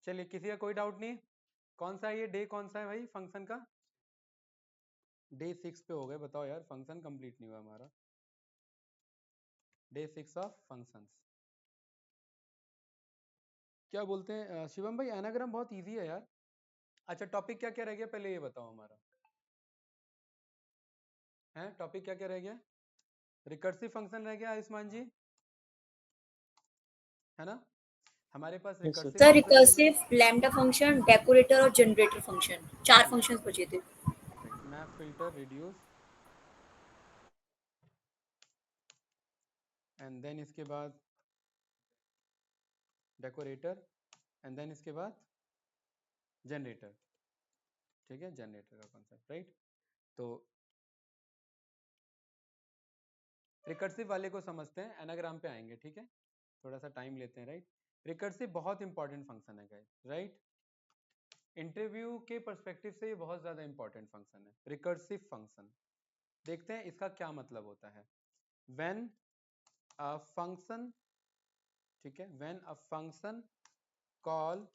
चलिए, किसी का कोई डाउट नहीं? कौन सा है ये डे, कौन सा है भाई फंक्शन का? डे 6 पे हो गए, बताओ यार, फंक्शन कंप्लीट नहीं हुआ हमारा। Day 6 of functions. क्या बोलते हैं शिवम भाई, एनाग्राम बहुत इजी है यार। अच्छा, टॉपिक क्या क्या रह गया पहले ये बताओ हमारा, है टॉपिक क्या क्या रह गया? रिकर्सिव फंक्शन रह गया आयुष्मान जी, है ना? हमारे पास yes sir. Recursive sir function रह गया। रिकर्सिव लैम्डा फंक्शन डेकोरेटर और जनरेटर फंक्शन 4 फंक्शंस बचे थे। Map filter reduce, and then इसके बाद डेकोरेटर, एंड देन इसके बाद जनरेटर। ठीक है, जनरेटर का कॉन्सेप्ट, राइट? तो रिकर्सिव वाले को समझते हैं, एनाग्राम पे आएंगे, ठीक है? थोड़ा सा टाइम लेते हैं, राइट? रिकर्सिव बहुत इंपॉर्टेंट फंक्शन है गाइस, राइट? इंटरव्यू के पर्सपेक्टिव से ये बहुत ज्यादा इंपॉर्टेंट फंक्शन है, रिकर्सिव फंक्शन। देखते हैं इसका क्या मतलब होता है। व्हेन अ फंक्शन, ठीक है, when a function call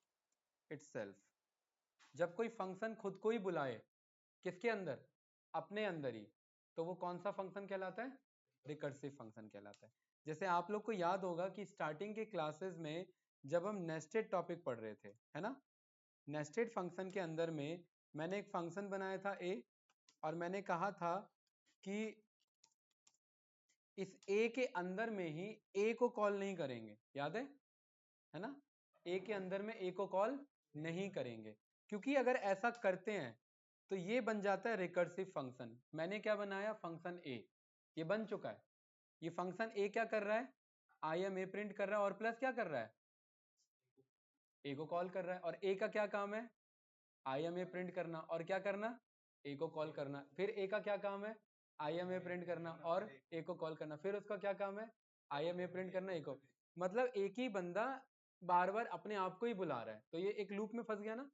itself, जब कोई फंक्शन खुद को ही बुलाए, किसके अंदर? अपने अंदर ही, तो वो कौन सा फंक्शन कहलाता है? रिकर्सिव फंक्शन कहलाता है। जैसे आप लोग को याद होगा कि स्टार्टिंग के क्लासेस में जब हम नेस्टेड टॉपिक पढ़ रहे थे, है ना? नेस्टेड फंक्शन के अंदर में मैंने एक फंक्शन बनाया था ए, और मैंने कहा था कि इस ए के अंदर में ही ए को कॉल नहीं करेंगे, याद है ना? ए के अंदर में ए को कॉल नहीं करेंगे, क्योंकि अगर ऐसा करते हैं तो ये बन जाता है रिकर्सिव फंक्शन। मैंने क्या बनाया? फंक्शन ए, ये बन चुका है। ये फंक्शन ए क्या कर रहा है? आई एम ए प्रिंट कर रहा है, और प्लस क्या कर रहा है? ए को कॉल कर रहा है। और ए का क्या काम है? आई एम ए प्रिंट करना, और क्या करना? ए को कॉल करना। फिर ए का क्या काम है? आई एम ए प्रिंट करना और ए को कॉल करना। फिर उसका क्या काम है? आई एम ए प्रिंट करना, ए को। मतलब एक ही बंदा बार बार अपने आप को ही बुला रहा है, तो ये एक लूप में फंस गया ना,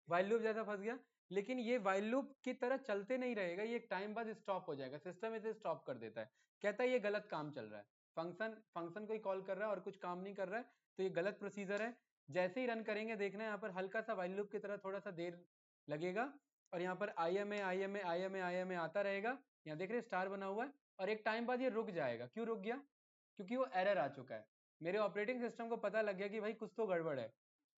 वाइल लूप जैसा फंस गया। लेकिन ये वाइल लूप की तरह चलते नहीं रहेगा, ये एक टाइम बाद स्टॉप हो जाएगा, सिस्टम इसे स्टॉप कर देता है, कहता है ये गलत काम चल रहा है। फंक्शन फंक्शन को ही कॉल कर रहा है और कुछ काम नहीं कर रहा है, तो ये गलत प्रोसीजर है। जैसे ही रन करेंगे, देखना है यहाँ पर हल्का सा वाइल लूप की तरह थोड़ा सा देर लगेगा, और यहाँ पर I am a I am a I am a I am a आता रहेगा। यहाँ देख रहे स्टार बना हुआ है, और एक टाइम बाद ये रुक जाएगा। क्यों रुक गया? क्योंकि वो एरर आ चुका है। मेरे ऑपरेटिंग सिस्टम को पता लग गया कि भाई कुछ तो गड़बड़ है।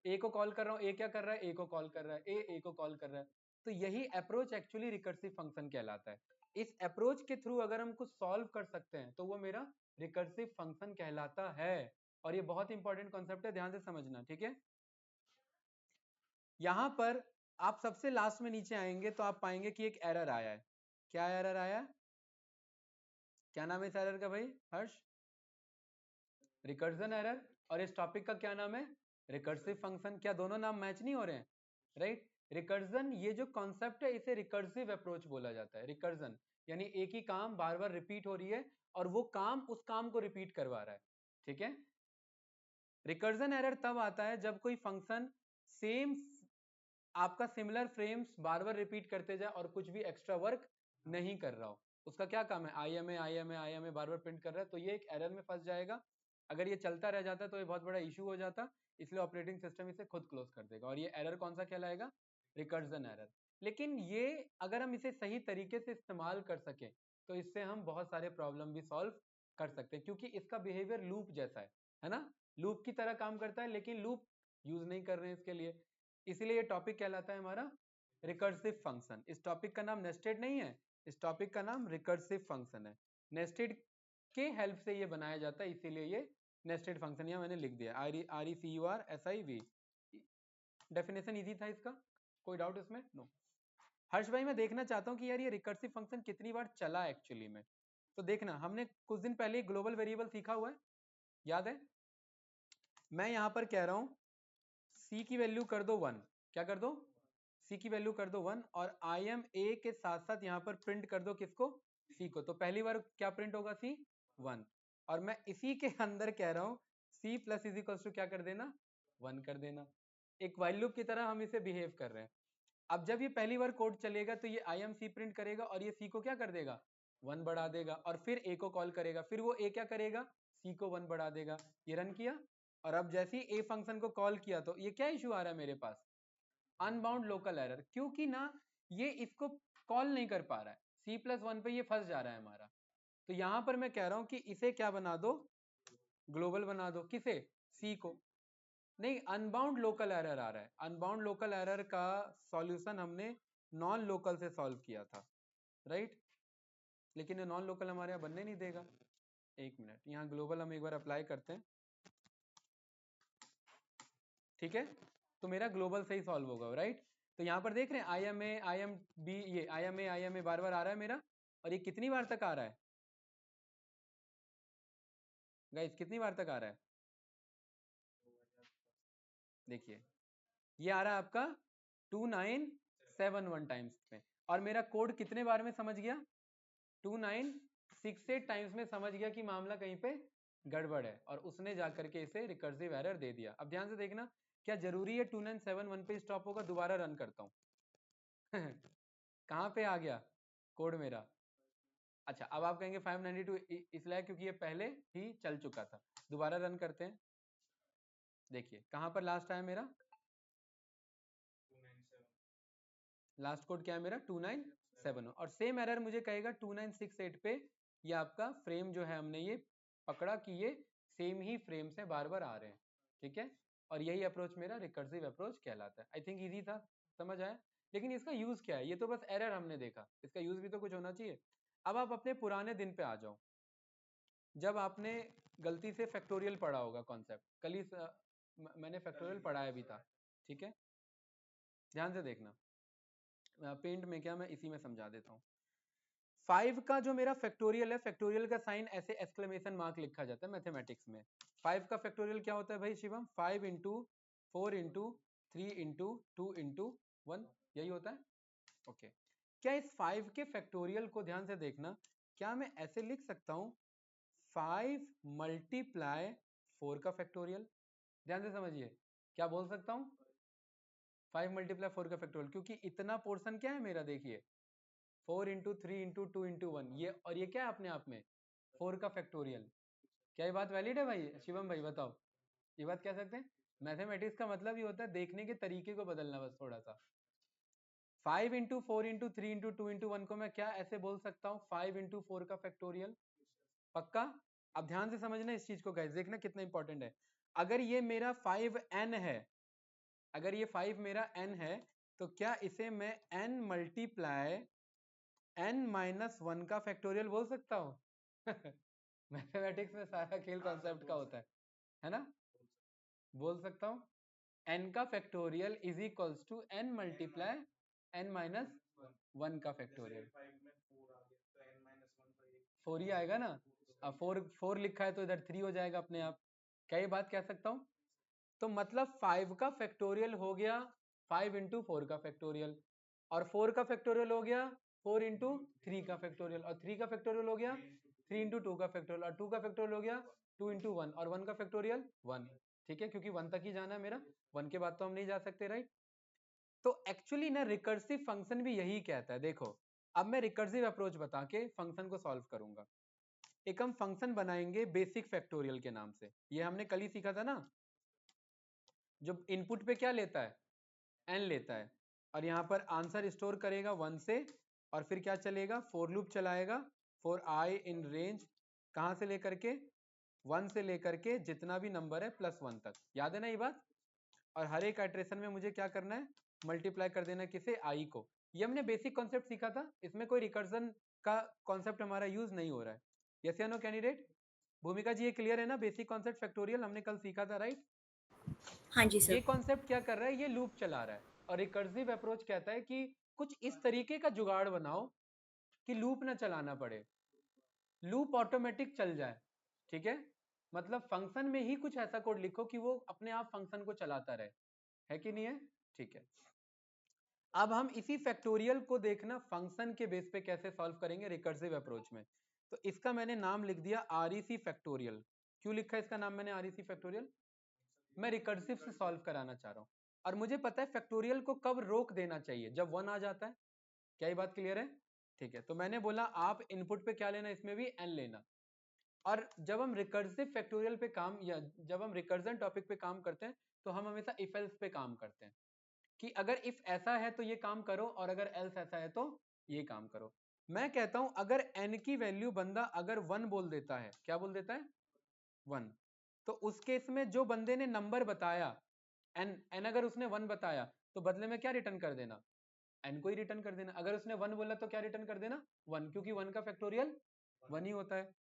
ए को कॉल कर रहा हूँ, ए क्या कर रहा है? ए को कॉल कर रहा है, ए को कॉल कर रहा है। तो यही अप्रोच एक्चुअली रिकर्सिव फंक्शन कहलाता है। इस अप्रोच के थ्रू अगर हम कुछ सॉल्व कर सकते हैं तो वो मेरा रिकर्सिव फंक्शन कहलाता है। और ये बहुत इंपॉर्टेंट कॉन्सेप्ट है, ध्यान से समझना, ठीक है? यहां पर आप सबसे लास्ट में नीचे आएंगे तो आप पाएंगे कि एक एरर आया है। क्या एरर आया है? क्या नाम है इस एरर का भाई हर्ष? Recursion error. और इस टॉपिक का क्या नाम है? Recursive function. क्या दोनों नाम मैच नहीं हो रहे हैं? राइट। रिकर्जन, ये जो कॉन्सेप्ट है इसे रिकर्सिव अप्रोच बोला जाता है। रिकर्जन यानी एक ही काम बार बार रिपीट हो रही है और वो काम उस काम को रिपीट करवा रहा है, ठीक है? रिकर्जन एरर तब आता है जब कोई फंक्शन सेम, आपका सिमिलर फ्रेम्स बार बार रिपीट करते जाए और कुछ भी एक्स्ट्रा वर्क नहीं कर रहा हो। उसका क्या काम है? I am a I am a I am a बार बार प्रिंट कर रहा है, तो ये एक एरर में फंस जाएगा। अगर ये चलता रह जाता तो ये बहुत बड़ा इशू हो जाता, इसलिए ऑपरेटिंग सिस्टम इसे खुद क्लोज कर देगा। और ये एरर कौन सा कहलाएगा? Recursion error. लेकिन ये अगर हम इसे सही तरीके से इस्तेमाल कर सके तो इससे हम बहुत सारे प्रॉब्लम भी सॉल्व कर सकते हैं, क्योंकि इसका बिहेवियर लूप जैसा है ना? लूप की तरह काम करता है, लेकिन लूप यूज नहीं कर रहे हैं इसके लिए, इसलिए ये टॉपिक कहलाता है हमारा रिकर्सिव फंक्शन। इस टॉपिक का नाम नेस्टेड नहीं है, इस टॉपिक का नाम रिकर्सिव फंक्शन है। नेस्टेड के हेल्प से ये बनाया जाता है, इसीलिए ये नेस्टेड फंक्शन यहाँ मैंने लिख दिया, R E C U R S I V. Definition easy था इसका, कोई डाउट इसमें? नो। हर्ष भाई, मैं देखना चाहता हूँ कि यार ये रिकर्सिव फंक्शन कितनी बार चला एक्चुअली में। तो देखना, हमने कुछ दिन पहले ग्लोबल वेरिएबल सीखा हुआ है, याद है? मैं यहाँ पर कह रहा हूँ सी की वैल्यू कर दो 1, क्या कर दो? सी की वैल्यू कर दो 1, और आई एम ए के साथ साथ यहाँ पर प्रिंट कर दो किसको? सी को। तो पहली बार क्या प्रिंट होगा? सी 1। और मैं इसी के अंदर कह रहा हूँ C plus is equal to क्या कर देना? 1 कर देना। एक वाइल लूप की तरह हम इसे बिहेव कर रहे हैं। अब जब ये पहली बार कोड चलेगा तो ये आई एम सी प्रिंट करेगा और ये सी को क्या कर देगा? 1 बढ़ा देगा, और फिर ए को कॉल करेगा, फिर वो ए क्या करेगा? सी को 1 बढ़ा देगा। ये रन किया और अब जैसे ही ए फंक्शन को कॉल किया तो ये क्या इशू आ रहा है मेरे पास, अनबाउंड लोकल एरर, क्योंकि ना ये इसको कॉल नहीं कर पा रहा है, C+1 पे ये फंस जा रहा है हमारा। तो यहां पर मैं कह रहा हूं कि इसे क्या बना दो, ग्लोबल बना दो। किसे, सी को। नहीं, अनबाउंड लोकल एरर आ रहा है, अनबाउंड लोकल एरर का सॉल्यूशन हमने नॉन लोकल से सॉल्व किया था, राइट। लेकिन ये नॉन लोकल हमारे यहाँ बनने नहीं देगा। एक मिनट, यहाँ ग्लोबल हम एक बार अप्लाई करते हैं, ठीक है। तो मेरा ग्लोबल से ही सॉल्व होगा, राइट। तो यहाँ पर देख रहे हैं आई एम बी, ये आई एम ए बार बार आ रहा है मेरा, और ये कितनी बार तक आ रहा है गाइस, कितनी बार तक आ रहा है, देखिए ये आ रहा है आपका 2971 टाइम्स में, और मेरा कोड कितने बार में समझ गया, 2968 टाइम्स में समझ गया कि मामला कहीं पे गड़बड़ है, और उसने जाकर के इसे रिकर्सिव एरर दे दिया। अब ध्यान से देखना, क्या जरूरी है 2971 पे स्टॉप होगा, दोबारा रन करता हूँ कहाँ पे आ गया कोड मेरा, अच्छा अब आप कहेंगे 592 इसलिए क्योंकि ये पहले ही चल चुका था। दोबारा रन करते हैं, देखिए कहाँ पर लास्ट आया मेरा, लास्ट कोड क्या है मेरा 297, और सेम एरर मुझे कहेगा 2968 पे, ये आपका फ्रेम जो है हमने ये पकड़ा कि ये सेम ही फ्रेम से बार बार आ रहे हैं, ठीक है। और यही अप्रोच मेरा रिकर्सिव अप्रोच कहलाता है। आई थिंक इजी था, समझ आया। लेकिन इसका यूज क्या है, ये तो बस एरर हमने देखा, इसका यूज भी तो कुछ होना चाहिए। अब आप अपने पुराने दिन पे आ जाओ, जब आपने गलती से फैक्टोरियल पढ़ा होगा कॉन्सेप्ट, कल ही मैंने फैक्टोरियल पढ़ाया भी था, ठीक है। ध्यान से देखना, पेंट में क्या, मैं इसी में समझा देता हूँ। 5 का जो मेरा फैक्टोरियल है, फैक्टोरियल का साइन ऐसे एक्सक्लेमेशन मार्क लिखा जाता है मैथमेटिक्स में। 5 का फैक्टोरियल क्या होता है भाई Shivam, 5 into 4 into 3 into 2 into 1, यही होता है, ओके। क्या इस 5 के फैक्टोरियल को ध्यान से देखना, क्या मैं ऐसे लिख सकता हूँ 5 मल्टीप्लाई 4 का फैक्टोरियल, ध्यान से समझिए, क्या बोल सकता हूँ 5 मल्टीप्लाई 4 का फैक्टोरियल, क्योंकि इतना पोर्शन क्या है मेरा, देखिए 4 इंटू 3 इंटू 2 इंटू 1, ये और ये क्या है अपने आप में 4 का फैक्टोरियल। क्या ये बात वैलिड है भाई, शिवम भाई बताओ, ये बात कह सकते हैं। मैथमेटिक्स का मतलब ये होता है देखने के तरीके को बदलना, बस थोड़ा सा। 5 इंटू 4 इंटू 3 इंटू 2 इंटू 1 को मैं क्या ऐसे बोल सकता हूँ 5 इंटू 4 का फैक्टोरियल, पक्का। अब ध्यान से समझना इस चीज को गाइस, देखना कितना इंपॉर्टेंट है। अगर ये मेरा 5n है, अगर ये 5 मेरा n है, तो क्या इसे मैं n मल्टीप्लाई n माइनस 1 का फैक्टोरियल बोल सकता हूँ मैथमेटिक्स में सारा खेल कॉन्सेप्ट का होता है ना, बोल सकता हूँ n का factorial is equals to n multiply n minus 1 का फैक्टोरियल। 4 ही आएगा ना, अब 4 लिखा है तो इधर 3 हो जाएगा अपने आप। क्या ये बात कह सकता हूँ, तो मतलब 5 का फैक्टोरियल हो गया 5 इंटू 4 का फैक्टोरियल, और 4 का फैक्टोरियल हो गया 4 इंटू 3 का फैक्टोरियल, और 3 का फैक्टोरियल हो गया 3 इंटू 2 का फैक्टोरियल, और 2 का फैक्टोरियल हो गया 2 इंटू 1, और 1 का फैक्टोरियल 1, ठीक है, क्योंकि 1 तक ही जाना है मेरा, 1 के बाद तो हम नहीं जा सकते, राइट। तो एक्चुअली ना रिकर्सिव फंक्शन भी यही कहता है, देखो अब मैं रिकर्सिव अप्रोच बता के फंक्शन को सॉल्व करूंगा। एक हम फंक्शन बनाएंगे बेसिक फैक्टोरियल के नाम से, ये हमने कल ही सीखा था ना, जो इनपुट पे क्या लेता है n लेता है, और यहाँ पर आंसर स्टोर करेगा 1 से, और फिर क्या चलेगा फॉर लूप चलाएगा फॉर i इन रेंज, कहाँ से लेकर के 1 से लेकर के जितना भी नंबर है +1 तक, याद है ना ये बात। और हर एक आइटरेशन में मुझे क्या करना है, मल्टीप्लाई कर देना किसे, i को। ये हमने बेसिक कॉन्सेप्ट सीखा था, इसमें कोई रिकर्जन का कॉन्सेप्ट हमारा यूज नहीं हो रहा है। यस या नो कैंडिडेट, भूमिका जी ये क्लियर है ना, बेसिक कॉन्सेप्ट फैक्टोरियल हमने कल सीखा था, राइट। हाँ जी ये सर। कॉन्सेप्ट क्या कर रहा है, ये लूप चला रहा है, और रिकर्सिव अप्रोच कहता है कि कुछ इस तरीके का जुगाड़ बनाओ कि लूप ना चलाना पड़े, लूप ऑटोमेटिक चल जाए, ठीक है। मतलब फंक्शन में ही कुछ ऐसा कोड लिखो कि वो अपने आप फंक्शन को चलाता रहे, है कि नहीं है, ठीक है। अब हम इसी फैक्टोरियल को देखना फंक्शन के बेस पे कैसे सॉल्व करेंगे रिकर्सिव अप्रोच में। तो इसका मैंने नाम लिख दिया REC फैक्टोरियल। क्यों लिखा है इसका नाम मैंने REC फैक्टोरियल, मैं रिकर्सिव से सॉल्व कराना चाह रहा हूं, और मुझे पता है फैक्टोरियल को कब रोक देना चाहिए, जब 1 आ जाता है। क्या ये बात क्लियर है, ठीक है। तो मैंने बोला आप इनपुट पे क्या लेना, इसमें भी n लेना, और जब हम रिकर्सिव फैक्टोरियल पे काम या जब हम रिकर्जन टॉपिक पे काम करते हैं तो हम हमेशा इफ एल्स पे काम करते हैं कि अगर इफ ऐसा है तो ये काम करो और अगर एल्स ऐसा है तो ये काम करो। मैं कहता हूं अगर n की वैल्यू बंदा अगर 1 बोल देता है, क्या बोल देता है 1, तो उस केस में जो बंदे ने नंबर बताया n अगर उसने 1 बताया तो बदले में क्या रिटर्न कर देना, n को ही रिटर्न कर देना। अगर उसने 1 बोला तो क्या रिटर्न कर देना 1, क्योंकि 1 का फैक्टोरियल 1 ही होता है।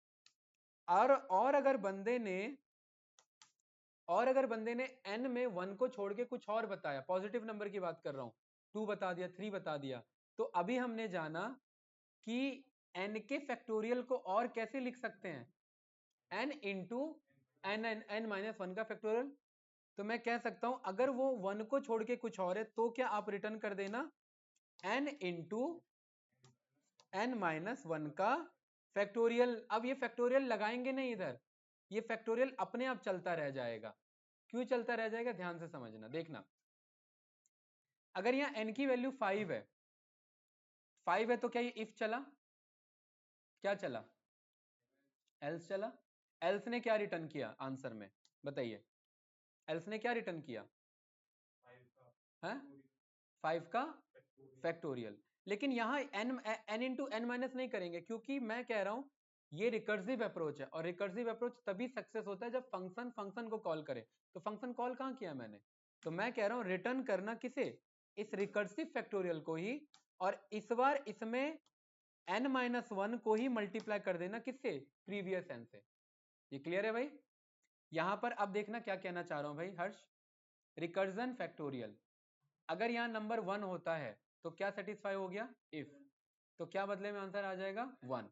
और अगर बंदे ने n में 1 को छोड़ के कुछ और बताया, पॉजिटिव नंबर की बात कर रहा हूं, 2 बता दिया, 3 बता दिया, तो अभी हमने जाना कि n के फैक्टोरियल को और कैसे लिख सकते हैं, n इंटू n माइनस 1 का फैक्टोरियल। तो मैं कह सकता हूं अगर वो 1 को छोड़ के कुछ और है तो क्या आप रिटर्न कर देना n इंटू n माइनस 1 का फैक्टोरियल। अब ये फैक्टोरियल लगाएंगे नहीं इधर, ये फैक्टोरियल अपने आप चलता रह जाएगा। क्यों चलता रह जाएगा, ध्यान से समझना, देखना। अगर यहां n की वैल्यू 5 है तो क्या ये इफ चला, क्या चला, एल्स चला। एल्स ने क्या रिटर्न किया आंसर में, बताइए, एल्स ने क्या रिटर्न किया है 5 का फैक्टोरियल। लेकिन यहां n इंटू n माइनस नहीं करेंगे, क्योंकि मैं कह रहा हूं ये रिकर्सिव अप्रोच है, और रिकर्सिव अप्रोच तभी सक्सेस होता है जब फंक्शन को कॉल करे। तो फंक्शन कॉल कहां किया मैंने, तो मैं कह रहा हूं रिटर्न करना किसे, इस रिकर्सिव फैक्टोरियल को ही, और इस बार इसमें n माइनस 1 को ही मल्टीप्लाई कर देना किससे, प्रीवियस n से। ये क्लियर है भाई। यहां पर अब देखना क्या कहना चाह रहा हूं भाई हर्ष, रिकर्जन फैक्टोरियल, अगर यहां नंबर 1 होता है तो क्या सेटिस्फाई हो गया इफ, तो क्या बदले में आंसर आ जाएगा 1।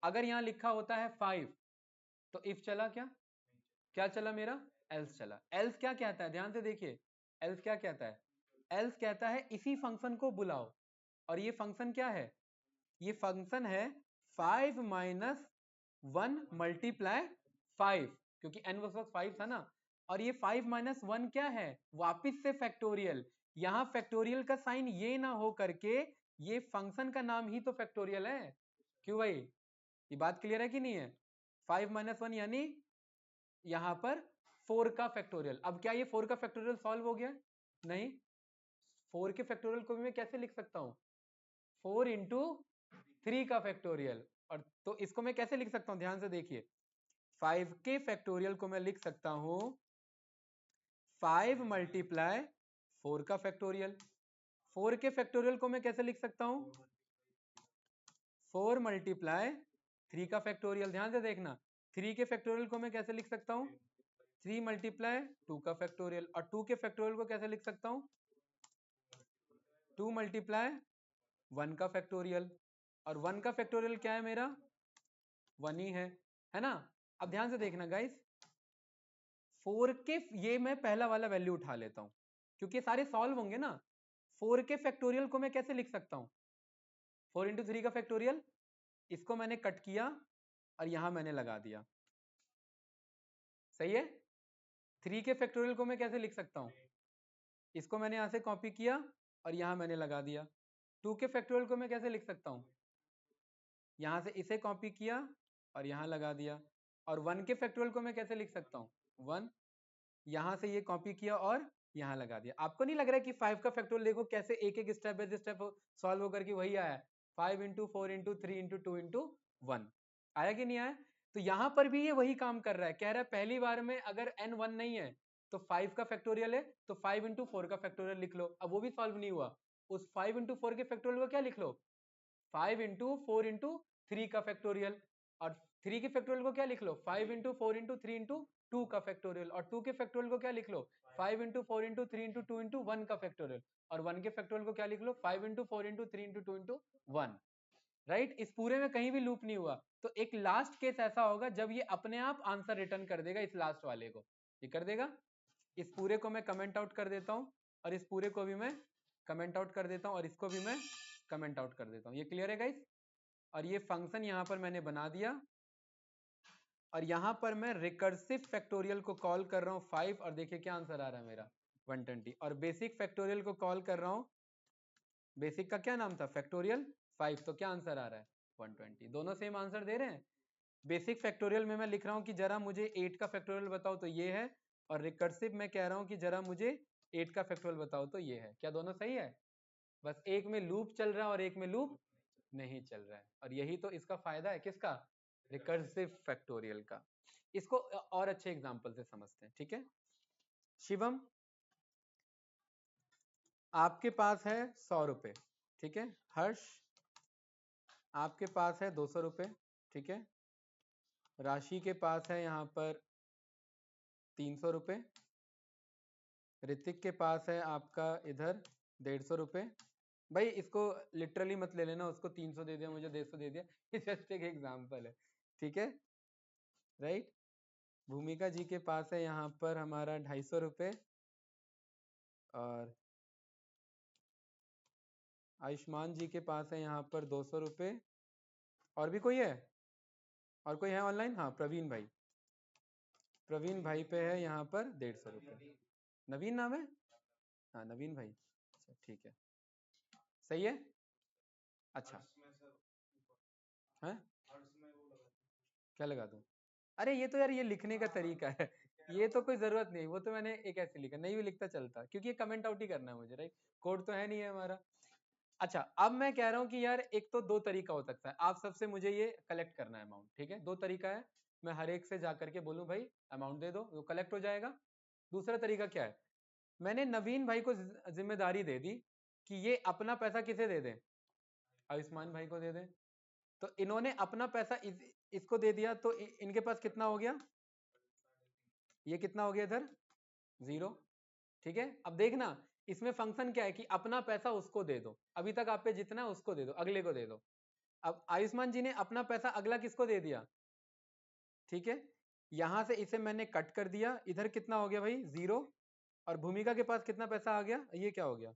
अगर यहां लिखा होता है 5 तो इफ चला, क्या क्या चला मेरा, एल्स चला। एल्स क्या कहता है, ध्यान से देखिए, एल्स क्या कहता है, एल्स कहता है इसी फंक्शन को बुलाओ, और ये फंक्शन क्या है, ये फंक्शन है 5 माइनस 1 मल्टीप्लाई 5, क्योंकि n उस वक्त 5 था ना, और ये 5 माइनस 1 क्या है, वापिस से फैक्टोरियल। यहां फैक्टोरियल का साइन ये ना हो करके ये फंक्शन का नाम ही तो फैक्टोरियल है। क्यों भाई, ये बात क्लियर है कि नहीं है, 5 माइनस 1 यानी यहां पर 4 का फैक्टोरियल। अब क्या ये 4 का फैक्टोरियल सॉल्व हो गया, नहीं, 4 के फैक्टोरियल को भी मैं कैसे लिख सकता हूं, 4 इंटू 3 का फैक्टोरियल। और तो इसको मैं कैसे लिख सकता हूं, ध्यान से देखिए, 5 के फैक्टोरियल को मैं लिख सकता हूं 5 मल्टीप्लाई 4 का फैक्टोरियल। 4 के फैक्टोरियल को मैं कैसे लिख सकता हूं 4 मल्टीप्लाई 3 का फैक्टोरियल। ध्यान से देखना, 3 के फैक्टोरियल को मैं कैसे लिख सकता हूं 3 मल्टीप्लाई 2 का फैक्टोरियल, और 2 के फैक्टोरियल को कैसे लिख सकता हूं 2 मल्टीप्लाई 1 का फैक्टोरियल, और 1 का फैक्टोरियल क्या है मेरा 1 ही है ना। अब ध्यान से देखना गाइस, 4 के ये मैं पहला वाला वैल्यू उठा लेता हूं क्योंकि ये सारे सॉल्व होंगे ना। 4 के फैक्टोरियल को मैं कैसे लिख सकता हूं 4 इंटू 3 का फैक्टोरियल, इसको मैंने कट किया और यहां मैंने लगा दिया, सही है। 3 के फैक्टोरियल को मैं कैसे लिख सकता हूं, इसको मैंने यहां से कॉपी किया और यहां मैंने लगा दिया। 2 के फैक्टोरियल को मैं कैसे लिख सकता हूं, यहां से इसे कॉपी किया और यहां लगा दिया। और 1 के फैक्टोरियल को मैं कैसे लिख सकता हूं 1, यहां से ये कॉपी किया और यहां लगा दिया। आपको नहीं लग रहा है कि 5 का फैक्टोरियल देखो कैसे एक एक स्टेप बाय स्टेप सॉल्व होकर के वही आया, 5 इंटू 4 इंटू 3 इंटू 2 इंटू 1, आया कि नहीं आया। तो यहां पर भी ये वही काम कर रहा है, कह रहा है पहली बार में अगर n 1 नहीं है तो 5 का फैक्टोरियल है तो 5 इंटू 4 का फैक्टोरियल लिख लो। अब वो भी सॉल्व नहीं हुआ, उस 5 इंटू 4 के फैक्टोरियल को क्या लिख लो 5 इंटू 4 इंटू 3 का फैक्टोरियल, और 3 के फैक्टोरियल को क्या लिख लो 5 इंटू 4 इंटू 3 इंटू 2 का फैक्टोरियल, और 2 के फैक्टोरियल को क्या लिख लो 5 इंटू 4 इंटू 3 इंटू 2 इंटू 1 का फैक्टोरियल, और 1 के फैक्टोरियल को क्या लिख लो 5 into 4 into 3 into 2 into 1, right. इस पूरे में कहीं भी लूप नहीं हुआ। तो एक लास्ट केस ऐसा होगा जब ये अपने आप आंसर रिटर्न कर देगा, इस लास्ट वाले को ये कर देगा। इस पूरे को मैं कमेंट आउट कर देता हूं, और इस पूरे को भी मैं कमेंट आउट कर देता हूं, और इसको भी मैं कमेंट आउट कर देता हूं। ये क्लियर है गाइस। और ये फंक्शन यहां पर मैंने बना दिया, और यहां पर मैं रिकर्सिव फैक्टोरियल को कॉल कर रहा हूं 5, और देखिए क्या आंसर आ रहा है मेरा 120। और बेसिक फैक्टोरियल को कॉल कर रहा हूं, बेसिक का क्या नाम था फैक्टोरियल 5, तो क्या आंसर आ रहा है 120। दोनों सेम आंसर दे रहे हैं, बेसिक फैक्टोरियल में मैं लिख रहा हूँ कि जरा मुझे 8 का फैक्टोरियल बताओ तो ये है, और रिकर्सिव में कह रहा हूँ कि जरा मुझे 8 का फैक्टोरियल बताओ तो ये है। क्या दोनों सही है? बस एक में लूप चल रहा है और एक में लूप नहीं चल रहा है, और यही तो इसका फायदा है किसका? रिकर्सिव फैक्टोरियल का। इसको और अच्छे एग्जांपल से समझते हैं, ठीक है? शिवम, आपके पास है 100 रुपए, ठीक है? हर्ष, आपके पास है 200 रुपए, ठीक है? राशि के पास है यहाँ पर 300 रुपए, ऋतिक के पास है आपका इधर 150 रुपए। भाई इसको लिटरली मत ले लेना, उसको 300 दे दिया, मुझे 150 दे दिया, ये जस्ट एक एग्जाम्पल है, ठीक है? राइट। भूमिका जी के पास है यहाँ पर हमारा 250 रुपए, और आयुष्मान जी के पास है यहाँ पर 200 रुपए। और भी कोई है? और कोई है ऑनलाइन? हाँ, प्रवीण भाई, प्रवीण भाई पे है यहाँ पर 150 रुपए। नवीन नाम है? हाँ नवीन भाई, अच्छा ठीक है, सही है। अच्छा है, क्या लगा दूं? अरे ये तो यार ये लिखने का तरीका है, ये तो कोई जरूरत नहीं, वो तो मैंने एक ऐसे लिखा, नहीं भी लिखता चलता, क्योंकि ये कमेंट आउट ही करना है मुझे, राइट? कोड तो है नहीं है हमारा। अच्छा, अब मैं कह रहा हूँ कि यार एक तो दो तरीका हो सकता है, आप सबसे मुझे ये कलेक्ट करना है अमाउंट, ठीक है? दो तरीका है, मैं हर एक से जाकर के बोलूं भाई अमाउंट दे दो, वो कलेक्ट हो जाएगा। दूसरा तरीका क्या है? मैंने नवीन भाई को जिम्मेदारी दे दी कि ये अपना पैसा किसे दे दे? आयुष्मान भाई को दे दे। तो इन्होंने अपना पैसा इसको दे दिया, तो इनके पास कितना हो गया? ये कितना हो गया इधर? 0, ठीक है? अब देखना इसमें फंक्शन क्या है कि अपना पैसा उसको दे दो, अभी तक आप पे जितना है उसको दे दो, अगले को दे दो। अब आयुष्मान जी ने अपना पैसा अगला किसको दे दिया? ठीक है, यहां से इसे मैंने कट कर दिया, इधर कितना हो गया भाई? 0। और भूमिका के पास कितना पैसा आ गया? ये क्या हो गया?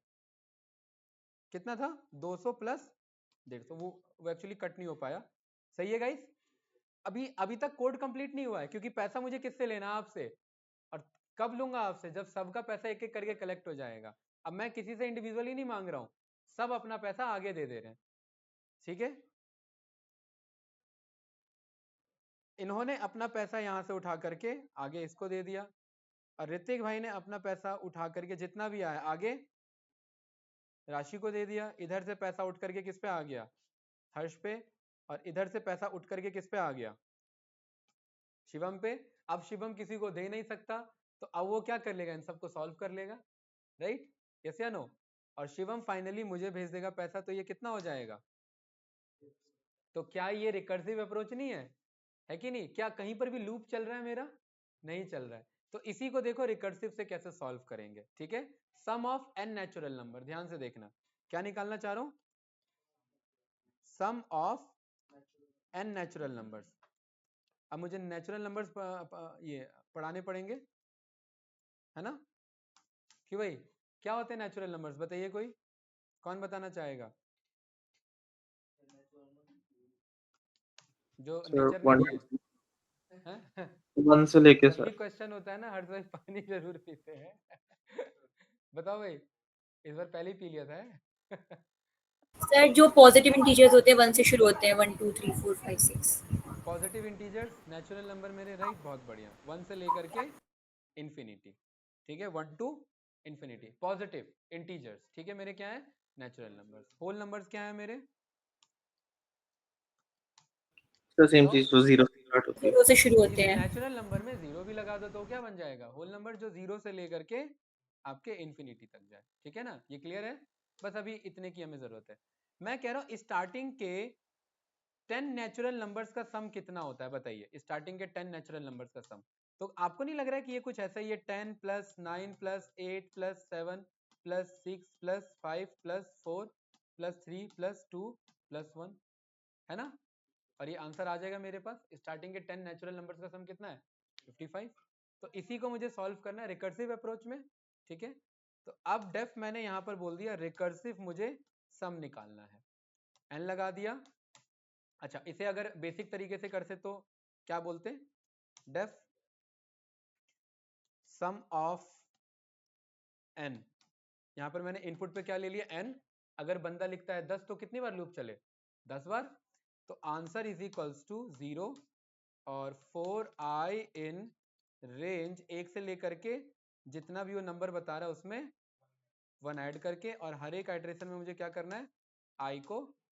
कितना था? 200 प्लस 150, वो एक्चुअली कट नहीं हो पाया। सही है गाइस? अभी तक कोड कंप्लीट नहीं हुआ है, क्योंकि पैसा मुझे किससे लेना है? आपसे। और कब लूंगा आपसे? जब सबका पैसा एक एक करके कलेक्ट हो जाएगा। अब मैं किसी से इंडिविजुअली नहीं मांग रहा हूं, सब अपना पैसा आगे दे दे रहे हैं, ठीक है? इन्होंने अपना पैसा यहां से उठा करके आगे इसको दे दिया, और ऋतिक भाई ने अपना पैसा उठा करके जितना भी आया आगे राशि को दे दिया। इधर से पैसा उठ करके किस पे आ गया? हर्ष पे। और इधर से पैसा उठ करके किस पे आ गया? शिवम पे। अब शिवम किसी को दे नहीं सकता, तो अब वो क्या कर लेगा? इन सबको सॉल्व कर लेगा, राइट? यस या नो? और शिवम फाइनली मुझे भेज देगा पैसा, तो ये कितना हो जाएगा? तो क्या ये रिकर्सिव अप्रोच नहीं है कि नहीं? क्या कहीं पर भी लूप चल रहा है मेरा? नहीं चल रहा है। तो इसी को देखो रिकर्सिव से कैसे सॉल्व करेंगे, ठीक है? सम ऑफ n नेचुरल नंबर, ध्यान से देखना क्या निकालना चाह रहा हूं? सम ऑफ n नेचुरल नंबर्स। अब मुझे नेचुरल नंबर्स ये पढ़ाने पड़ेंगे, है ना? कि भाई क्या होते हैं नेचुरल नंबर्स? बताइए, कोई कौन बताना चाहेगा? जो सर नेचर में 1 नहीं है, हैं? 1 से लेके जब भी सर क्वेश्चन होता है ना, हर समय पानी जरूर पीते हैं। बताओ भाई, इस बार पहले ही पी लिया था। सर जो पॉजिटिव इंटीजर्स होते हैं 1 से शुरू होते हैं, 1 2 3 4 5 6। पॉजिटिव इंटीजर्स नेचुरल नंबर मेरे, राइट? बहुत बढ़िया, 1 से लेकर के इंफिनिटी, ठीक है? 1 टू इंफिनिटी पॉजिटिव इंटीजर्स, ठीक है? मेरे क्या है? Natural numbers. होल नंबर्स क्या है मेरे? सर सेम बताओ। चीज तो 0 से स्टार्ट होती है। 0 से शुरू होते हैं। नेचुरल नंबर में 0 भी लगा दो तो क्या बन जाएगा? होल नंबर, जो 0 से लेकर के आपके इंफिनिटी तक जाए, ठीक है ना? ये क्लियर है? बस अभी इतने की हमें जरूरत है। मैं कह रहा हूं स्टार्टिंग के 10 नेचुरल नंबर्स का सम कितना होता है? बताइए, स्टार्टिंग के 10 नेचुरल नंबर्स का सम। तो आपको नहीं लग रहा है कि ये कुछ ऐसा ही है? 10 plus 9 plus 8 plus 7 plus 6 plus 5 plus 4 plus 3 plus 2 plus 1, है ना? और ये आंसर आ जाएगा मेरे पास। स्टार्टिंग के 10 नेचुरल नंबर्स का सम कितना है? 55। तो इसी को मुझे सॉल्व करना है रिकर्सिव अप्रोच में, ठीक है? तो अब डेफ मैंने यहां पर बोल दिया रिकर्सिव मुझे सम निकालना है, एन लगा दिया। अच्छा, इसे अगर बेसिक तरीके से करते तो क्या बोलते? Def sum of N. यहां पर मैंने इनपुट पे क्या ले लिया? एन। अगर बंदा लिखता है 10 तो कितनी बार लूप चले? 10 बार। तो आंसर इज इक्वल्स टू 0 और 4i इन रेंज 1 से लेकर के जितना भी वो नंबर बता रहा है उसमें 1 ऐड करके, और हर एक आइटरेशन में मुझे क्या करना है, i को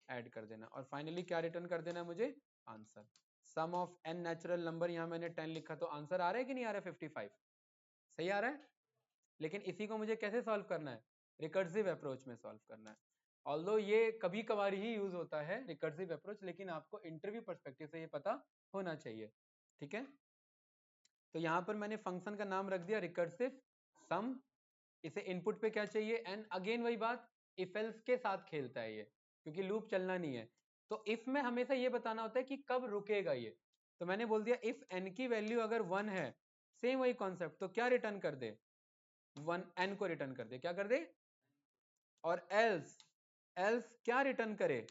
ऐड कर देना, और फाइनली क्या रिटर्न कर देना है मुझे, answer. Sum of n natural number, यहाँ मैंने 10 लिखा तो आंसर आ रहा है कि नहीं आ रहा है, 55 सही आ रहा है। लेकिन इसी को मुझे कैसे सॉल्व करना है, रिकर्सिव अप्रोच में सॉल्व करना है। ऑल्दो ये कभी कभार ही यूज होता है रिकर्सिव अप्रोच, लेकिन आपको इंटरव्यू पर्सपेक्टिव से ये पता होना चाहिए, ठीक है। तो यहाँ पर मैंने फंक्शन का नाम रख दिया रिकर्सिव सम, इसे इनपुट पे क्या चाहिए, एंड अगेन वही बात, इफ एल्स के साथ खेलता है ये, क्योंकि लूप चलना नहीं है। तो इफ में हमेशा ये बताना होता है कि कब रुकेगा ये, तो मैंने बोल दिया इफ n की वैल्यू अगर 1 है, सेम वही कॉन्सेप्ट, तो क्या रिटर्न कर दे, 1 n को रिटर्न कर दे, क्या कर दे, और एल्स, एल्स क्या रिटर्न करे,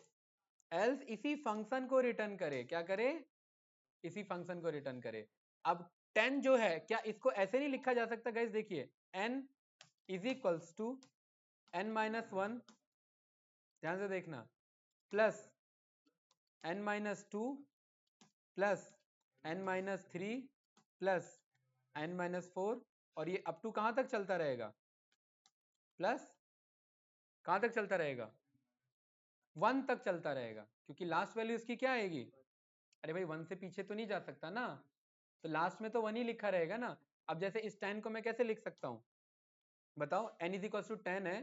एल्स इसी फंक्शन को रिटर्न करे, क्या करे, इसी फंक्शन को रिटर्न करे। अब 10 जो है, क्या इसको ऐसे नहीं लिखा जा सकता गाइस, देखिए n is equals to n minus 1, ध्यान से देखना, plus n minus 2 plus n minus 3 plus n minus 4, और ये अप टू कहां तक चलता रहेगा, प्लस कहां तक चलता रहेगा, 1 तक चलता रहेगा, क्योंकि लास्ट वैल्यू इसकी क्या आएगी, अरे भाई 1 से पीछे तो नहीं जा सकता ना, तो लास्ट में तो 1 ही लिखा रहेगा ना। अब जैसे इस 10 को मैं कैसे लिख सकता हूं, बताओ, n इज इक्वल टू 10 है,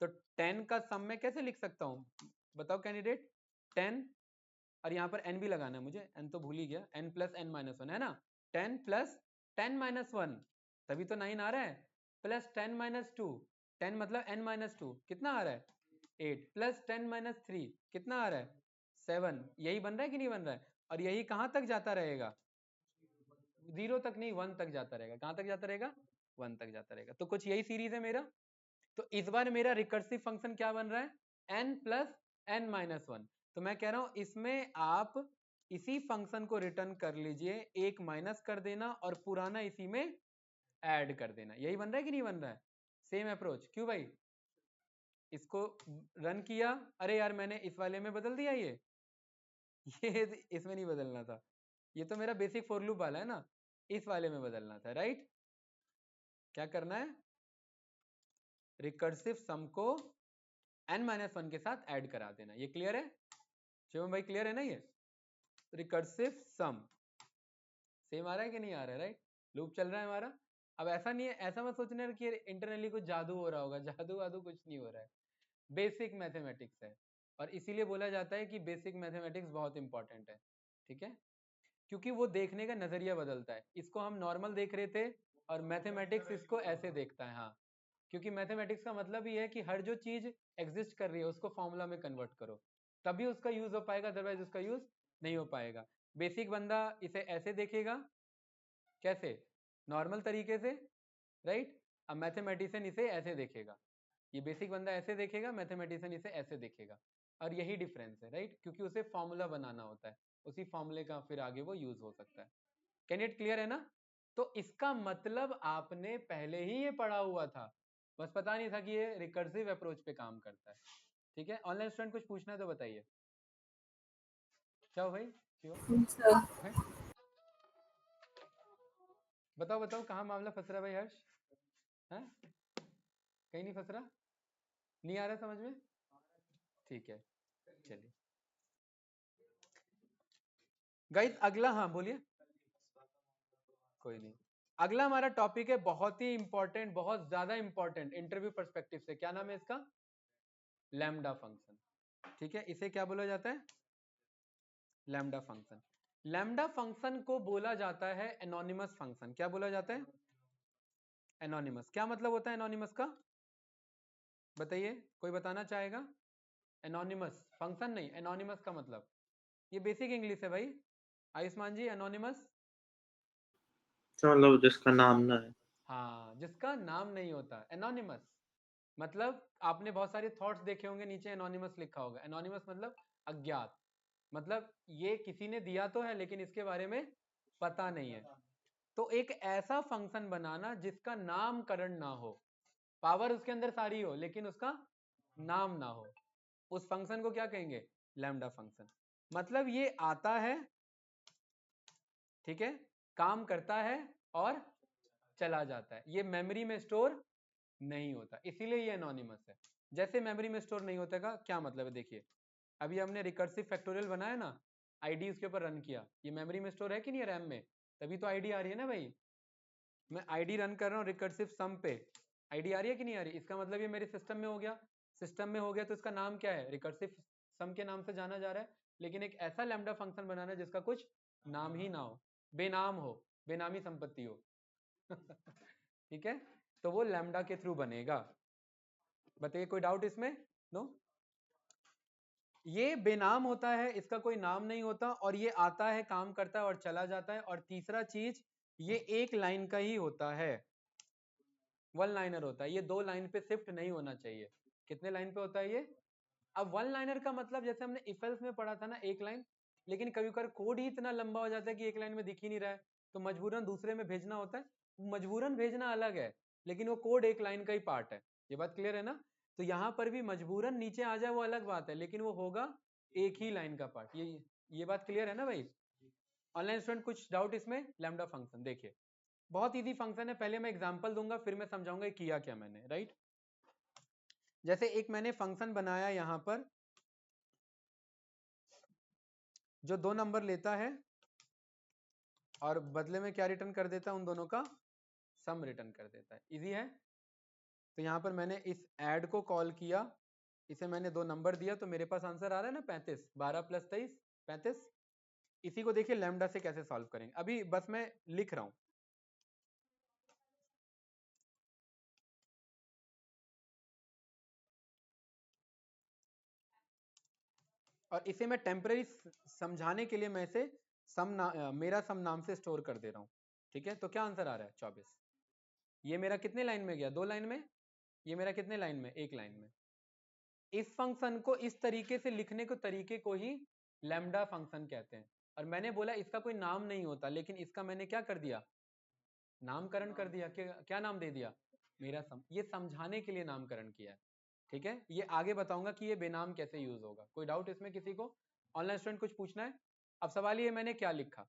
तो 10 का सम में कैसे लिख सकता हूं, बताओ कैंडिडेट, 10, और यहाँ पर n भी लगाना है मुझे, n तो भूल ही गया, n प्लस n माइनस 1 है ना, 10 प्लस 10 माइनस 1, तभी तो 9 आ रहा है, प्लस 10 माइनस 2, 10 मतलब n माइनस 2 कितना आ रहा है, 8, प्लस 10 माइनस 3 कितना आ रहा है, 7, यही बन रहा है कि नहीं बन रहा है, और यही कहाँ तक जाता रहेगा, 0 तक नहीं, 1 तक जाता रहेगा, कहाँ तक जाता रहेगा, 1 तक जाता रहेगा। तो कुछ यही सीरीज है मेरा। तो इस बार मेरा रिकर्सिव फंक्शन क्या बन रहा है, n प्लस n माइनस 1, तो मैं कह रहा हूं इसमें आप इसी फंक्शन को रिटर्न कर लीजिए, एक माइनस कर देना और पुराना इसी में ऐड कर देना, यही बन रहा है कि नहीं बन रहा है, सेम अप्रोच, क्यों भाई, इसको रन किया, अरे यार मैंने इस वाले में बदल दिया ये इसमें नहीं बदलना था, ये तो मेरा बेसिक फॉर लूप वाला है ना, इस वाले में बदलना था, राइट। क्या करना है, रिकर्सिव सम को n-1 के साथ ऐड करा देना, ये क्लियर है शिवम भाई, क्लियर है ना ये, रिकर्सिव सम सेम आ रहा है कि नहीं आ रहा है, राइट, लूप चल रहा है हमारा। अब ऐसा नहीं है, ऐसा मत सोचना कि इंटरनली कुछ जादू हो रहा होगा, जादू वादू कुछ नहीं हो रहा है, बेसिक मैथमेटिक्स है, और इसीलिए बोला जाता है कि बेसिक मैथमेटिक्स बहुत इंपॉर्टेंट है, ठीक है, क्योंकि वो देखने का नजरिया बदलता है, इसको हम नॉर्मल देख रहे थे और मैथमेटिक्स इसको ऐसे देखता है, हाँ, क्योंकि मैथमेटिक्स का मतलब ही है कि हर जो चीज एग्जिस्ट कर रही है उसको फॉर्मूला में कन्वर्ट करो, तभी उसका यूज हो पाएगा, अदरवाइज उसका यूज नहीं हो पाएगा। बेसिक बंदा इसे ऐसे देखेगा, कैसे, नॉर्मल तरीके से, राइट, अब मैथमेटिशियन इसे ऐसे देखेगा, ये बेसिक बंदा ऐसे देखेगा, मैथमेटिशियन इसे ऐसे देखेगा, और यही डिफरेंस है, राइट, क्योंकि उसे फॉर्मूला बनाना होता है, उसी फॉर्मूले का फिर आगे वो यूज हो सकता है। कैन इट क्लियर है ना। तो इसका मतलब आपने पहले ही ये पढ़ा हुआ था, बस पता नहीं था कि ये रिकर्सिव अप्रोच पे काम करता है, ठीक है। ऑनलाइन स्टूडेंट कुछ पूछना है तो बताइए, क्या हो भाई, सर बताओ बताओ, कहाँ मामला फंस रहा है भाई हर्ष, है कहीं नहीं फंस रहा, नहीं आ रहा समझ में, ठीक है, चलिए गाइस अगला, हाँ बोलिए, कोई नहीं, अगला हमारा टॉपिक है बहुत ही इंपॉर्टेंट, बहुत ज्यादा इंपॉर्टेंट इंटरव्यू पर्सपेक्टिव से, क्या नाम है इसका, लैम्डा फंक्शन, ठीक है, इसे क्या बोला जाता है, लैम्डा फंक्शन। लैम्डा फंक्शन को बोला जाता है एनोनिमस फंक्शन, क्या बोला जाता है, एनोनिमस, क्या मतलब होता है एनोनिमस का, बताइए, कोई बताना चाहेगा, एनोनिमस फंक्शन नहीं, एनोनिमस का मतलब, ये बेसिक इंग्लिश है भाई, आयुष्मान जी, एनोनिमस, मतलब जिसका नाम ना है। हाँ, जिसका नाम नहीं होता, एनोनिमस मतलब आपने बहुत सारे थॉट्स देखे होंगे, नीचे एनोनिमस लिखा होगा, एनोनिमस मतलब अज्ञात, मतलब ये किसी ने दिया तो है लेकिन इसके बारे में पता नहीं है। तो एक ऐसा फंक्शन बनाना जिसका नामकरण ना हो, पावर उसके अंदर सारी हो लेकिन उसका नाम ना हो, उस फंक्शन को क्या कहेंगे, लैम्डा फंक्शन। मतलब ये आता है ठीक है, काम करता है और चला जाता है, ये मेमोरी में स्टोर नहीं होता, इसीलिए ये एनोनिमस है। जैसे मेमोरी में स्टोर नहीं होता का क्या मतलब है, देखिए अभी हमने रिकर्सिव फैक्टोरियल बनाया ना, आईडी उसके ऊपर रन किया, ये मेमोरी में स्टोर है कि नहीं है रैम में, तभी तो आईडी आ रही है ना भाई। मैं आईडी रन कर रहा हूँ रिकर्सिव सम पे, आईडी आ रही है कि नहीं आ रही, इसका मतलब ये मेरे सिस्टम में हो गया, सिस्टम में हो गया तो इसका नाम क्या है, रिकर्सिव सम के नाम से जाना जा रहा है। लेकिन एक ऐसा लैम्डा फंक्शन बनाना है जिसका कुछ नाम ही ना हो, बेनाम हो, बेनामी संपत्ति हो ठीक है, तो वो लैम्डा के थ्रू बनेगा। बताइए कोई डाउट इसमें? नो, ये बेनाम होता है, इसका कोई नाम नहीं होता, और ये आता है, काम करता है और चला जाता है। और तीसरा चीज, ये एक लाइन का ही होता है, वन लाइनर होता है, ये दो लाइन पे शिफ्ट नहीं होना चाहिए। कितने लाइन पे होता है ये? अब वन लाइनर का मतलब जैसे हमने इफ एल्स में पढ़ा था ना, एक लाइन, लेकिन कभी कभी कोड ही इतना लंबा हो जाता है कि एक लाइन में दिख ही नहीं रहा है, तो मजबूरन दूसरे में भेजना होता है। मजबूरन भेजना अलग है, लेकिन वो कोड एक लाइन का ही पार्ट है। ये बात क्लियर है ना? तो यहाँ पर भी मजबूरन नीचे आ जाए वो अलग बात है, लेकिन वो होगा एक ही लाइन का पार्ट। ये बात क्लियर है ना भाई? ऑनलाइन स्टूडेंट कुछ डाउट इसमें? लैम्डा फंक्शन देखिए बहुत इजी फंक्शन है, पहले मैं एग्जांपल दूंगा फिर मैं समझाऊंगा किया क्या मैंने, राइट? जैसे एक मैंने फंक्शन बनाया यहां पर जो 2 नंबर लेता है और बदले में क्या रिटर्न कर देता है, उन दोनों का सम रिटर्न कर देता है। इजी है। तो यहां पर मैंने इस ऐड को कॉल किया, इसे मैंने 2 नंबर दिया, तो मेरे पास आंसर आ रहा है ना 35, 12 + 23 35। इसी को देखिए लैम्डा से कैसे सॉल्व करेंगे, अभी बस मैं लिख रहा हूं। और इसे मैं टेम्पररी समझाने के लिए मैं इसे मेरा सम नाम से स्टोर कर दे रहा हूं। ठीक है, तो क्या आंसर आ रहा है? 24। ये मेरा कितने लाइन में गया? 2 लाइन में। ये मेरा कितने लाइन में? 1 लाइन में। इस फंक्शन को इस तरीके से लिखने को तरीके को ही लैम्डा फंक्शन कहते हैं। और मैंने बोला इसका कोई नाम नहीं होता, लेकिन इसका मैंने क्या कर दिया? नामकरण कर दिया। क्या नाम दे दिया? मेरा सम। ये समझाने के लिए नामकरण किया है। ठीक है, ये आगे बताऊंगा कि ये बेनाम कैसे यूज होगा। कोई डाउट इसमें किसी को? ऑनलाइन स्टूडेंट कुछ पूछना है? अब सवाल ये मैंने क्या लिखा,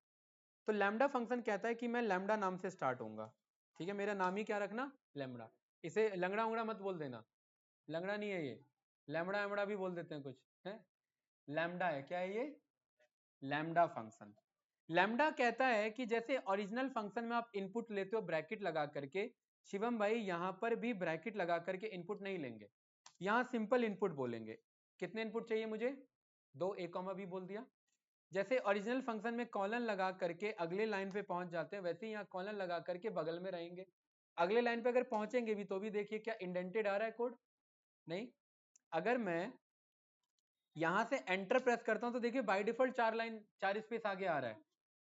तो लैम्डा फंक्शन कहता है कि मैं लैम्डा नाम से स्टार्ट होऊंगा। ठीक है, मेरा नाम ही क्या रखना? लैम्डा। इसे लंगड़ा उंगड़ा मत बोल देना, लंगड़ा नहीं है ये, लैम्डा एमड़ा भी बोल देते हैं कुछ है। लैम्डा है, क्या है ये? Lambda function. लैम्डा कहता है कि जैसे ओरिजिनल फंक्शन में आप इनपुट लेते हो ब्रैकेट लगा करके, शिवम भाई यहां पर भी ब्रैकेट लगा करके इनपुट नहीं लेंगे, यहां सिंपल इनपुट बोलेंगे। कितने इनपुट चाहिए मुझे? 2, a, b बोल दिया। जैसे ओरिजिनल फंक्शन में कॉलन लगा करके अगले लाइन पे पहुंच जाते हैं, वैसे ही यहाँ कॉलन लगा करके बगल में रहेंगे। अगले लाइन पे अगर पहुंचेंगे भी तो भी देखिए क्या इंडेंटेड आ रहा है कोड? नहीं। अगर मैं यहां से एंटर प्रेस करता हूं तो देखिए बाय डिफॉल्ट 4 स्पेस आगे आ रहा है,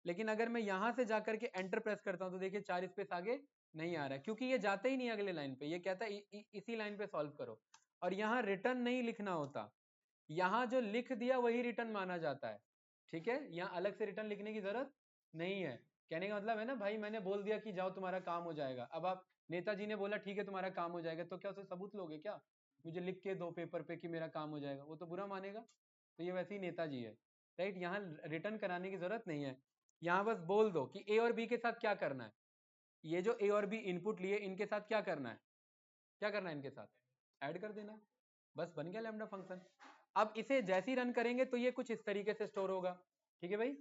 लेकिन अगर मैं यहां से जाकर के एंटर प्रेस करता हूं तो देखिए 4 स्पेस आगे नहीं आ रहा है, क्योंकि ये जाता ही नहीं अगले लाइन पे। ये कहता है इसी लाइन पे सॉल्व करो। और यहाँ रिटर्न नहीं लिखना होता, यहाँ जो लिख दिया वही रिटर्न माना जाता है। ठीक है, यहाँ अलग से रिटर्न लिखने की जरूरत नहीं है। कहने का मतलब है ना भाई, मैंने बोल दिया कि जाओ तुम्हारा काम हो जाएगा, अब आप नेताजी ने बोला ठीक है तुम्हारा काम हो जाएगा, तो क्या उसे सबूत लोगे क्या? मुझे लिख के दो पेपर पे कि मेरा काम हो जाएगा, वो तो बुरा मानेगा। तो ये वैसे ही नेताजी है, राइट? यहाँ रिटर्न कराने की जरूरत नहीं है, यहाँ बस बोल दो कि ए और बी के साथ क्या करना है। ये जो ए और बी इनपुट लिए इनके साथ क्या करना है? क्या करना है इनके साथ? ऐड कर देना है, बस बन गया लैम्डा फंक्शन। अब इसे जैसे ही रन करेंगे तो ये कुछ इस तरीके से स्टोर होगा। ठीक है भाई,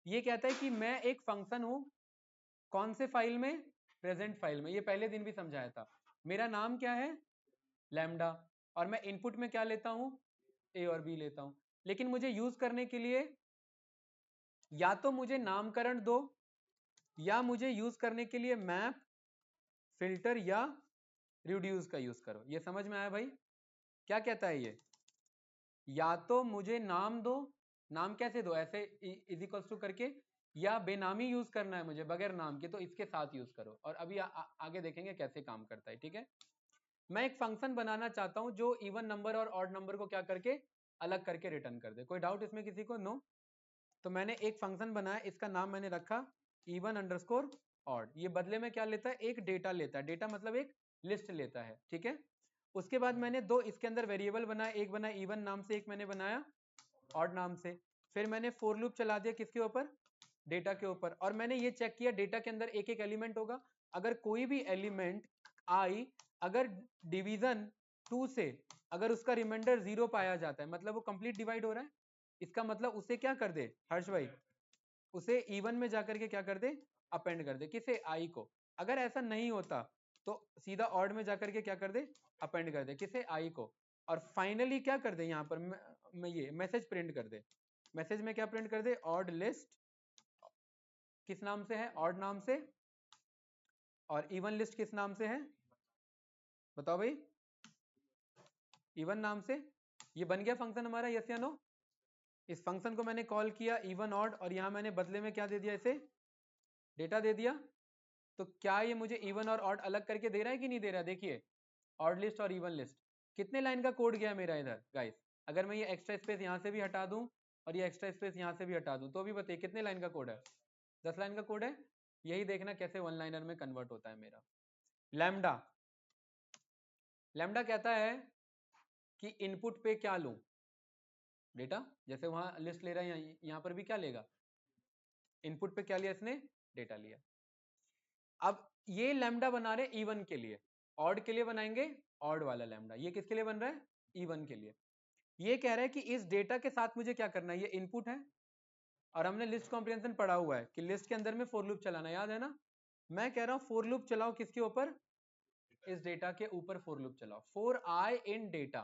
ये कहता है कि मैं एक फंक्शन हूं, कौन से फाइल में? प्रेजेंट फाइल में। ये पहले दिन भी समझाया था। मेरा नाम क्या है? लैम्डा। और मैं इनपुट में क्या लेता हूं? ए और बी लेता हूं। लेकिन मुझे यूज करने के लिए या तो मुझे नामकरण दो, या मुझे यूज करने के लिए मैप, फिल्टर या रिड्यूस का यूज करो। ये समझ में आया भाई? क्या कहता है ये? या तो मुझे नाम दो, नाम कैसे दो? ऐसे इज इक्वल्स टू करके, या बेनामी यूज करना है मुझे बगैर नाम के, तो इसके साथ यूज करो। और अभी आगे देखेंगे कैसे काम करता है। ठीक है, मैं एक फंक्शन बनाना चाहता हूं जो इवन नंबर और ऑड नंबर को क्या करके अलग करके रिटर्न कर दे। कोई डाउट इसमें किसी को? नो। तो मैंने एक फंक्शन बनाया, इसका नाम मैंने रखा even_odd। ये बदले में क्या लेता है? एक डेटा लेता है। डेटा मतलब एक लिस्ट लेता है। ठीक है, उसके बाद मैंने 2 इसके अंदर वेरिएबल बनाया, एक बनाया इवन नाम से, एक मैंने बनाया ऑड नाम से। फिर मैंने फॉर लूप चला दिया किसके ऊपर? डेटा के ऊपर, और मैंने ये चेक किया डेटा के अंदर एक एक एलिमेंट होगा, अगर कोई भी एलिमेंट आई अगर डिवीजन 2 से अगर उसका रिमाइंडर 0 पाया जाता है मतलब वो कंप्लीट डिवाइड हो रहा है, इसका मतलब उसे क्या कर दे हर्ष भाई, उसे इवन में जाकर के क्या कर दे अपेंड कर दे, किसे आई को। अगर ऐसा नहीं होता तो सीधा ऑड में जाकर के क्या कर दे अपेंड कर दे, किसे आई को। और फाइनली क्या कर दे यहाँ पर मैं ये मैसेज प्रिंट कर दे, मैसेज में क्या प्रिंट कर दे ऑड लिस्ट, किस नाम से है ऑड नाम से, और इवन लिस्ट किस नाम से है बताओ भाई, इवन नाम से। ये बन गया फंक्शन हमारा, यस या नो। इस फंक्शन को मैंने कॉल किया इवन ऑड, और यहां मैंने बदले में क्या दे दिया इसे डेटा दे दिया। तो क्या ये मुझे इवन और ऑड अलग करके दे रहा है कि नहीं दे रहा है, देखिए ऑड लिस्ट और इवन लिस्ट कितने लाइन का कोड गया मेरा इधर गाइस। अगर मैं ये एक्स्ट्रा स्पेस यहाँ से भी हटा दूं और ये एक्स्ट्रा स्पेस यहाँ से भी हटा दूं तो भी बताइए कितने लाइन का कोड है, 10 लाइन का कोड है। यही देखना कैसे वन लाइनर में कन्वर्ट होता है मेरा। लैम्डा, लैम्डा कहता है कि इनपुट पे क्या लूं डेटा, जैसे वहां लिस्ट ले रहा है यहाँ पर भी क्या लेगा इनपुट पे क्या लिया इसने डेटा लिया। अब ये लैम्डा बना रहे इवन के लिए, ऑड के लिए बनाएंगे ऑड वाला लैम्डा, ये किसके लिए बन रहा है इवन के लिए। ये कह रहा है कि इस डेटा के साथ मुझे क्या करना है, ये इनपुट है और हमने लिस्ट कॉम्प्रिहेंशन पढ़ा हुआ है कि लिस्ट के अंदर में फॉर लूप चलाना, याद है ना। मैं कह रहा हूं फॉर लूप चलाओ किसके ऊपर, इस डेटा के ऊपर फॉर लूप चलाओ। फॉर आई इन डेटा,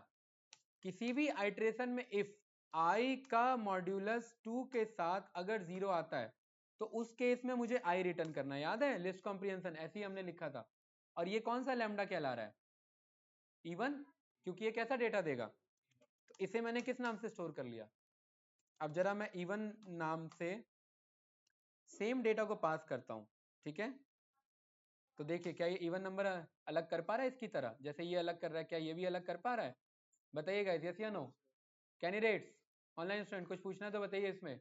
किसी भी आइट्रेशन में इफ आई का मॉड्यूलस 2 के साथ अगर 0 आता है तो उस केस में मुझे आई रिटर्न करना है, याद है लिस्ट कॉम्प्रिहेंशन ऐसे ही हमने लिखा था। और ये कौन सा लैम्डा कहला रहा है इवन, क्योंकि ये कैसा डेटा देगा, तो इसे मैंने किस नाम से स्टोर कर लिया। अब जरा मैं इवन नाम से सेम डेटा को पास करता हूं, ठीक है। तो देखिए क्या ये इवन नंबर अलग कर पा रहा है इसकी तरह, जैसे ये अलग कर रहा है क्या ये भी अलग कर पा रहा है, बताइएगा यस या नो। कैंडिडेट्स ऑनलाइन स्टूडेंट कुछ पूछना है तो बताइए इसमें,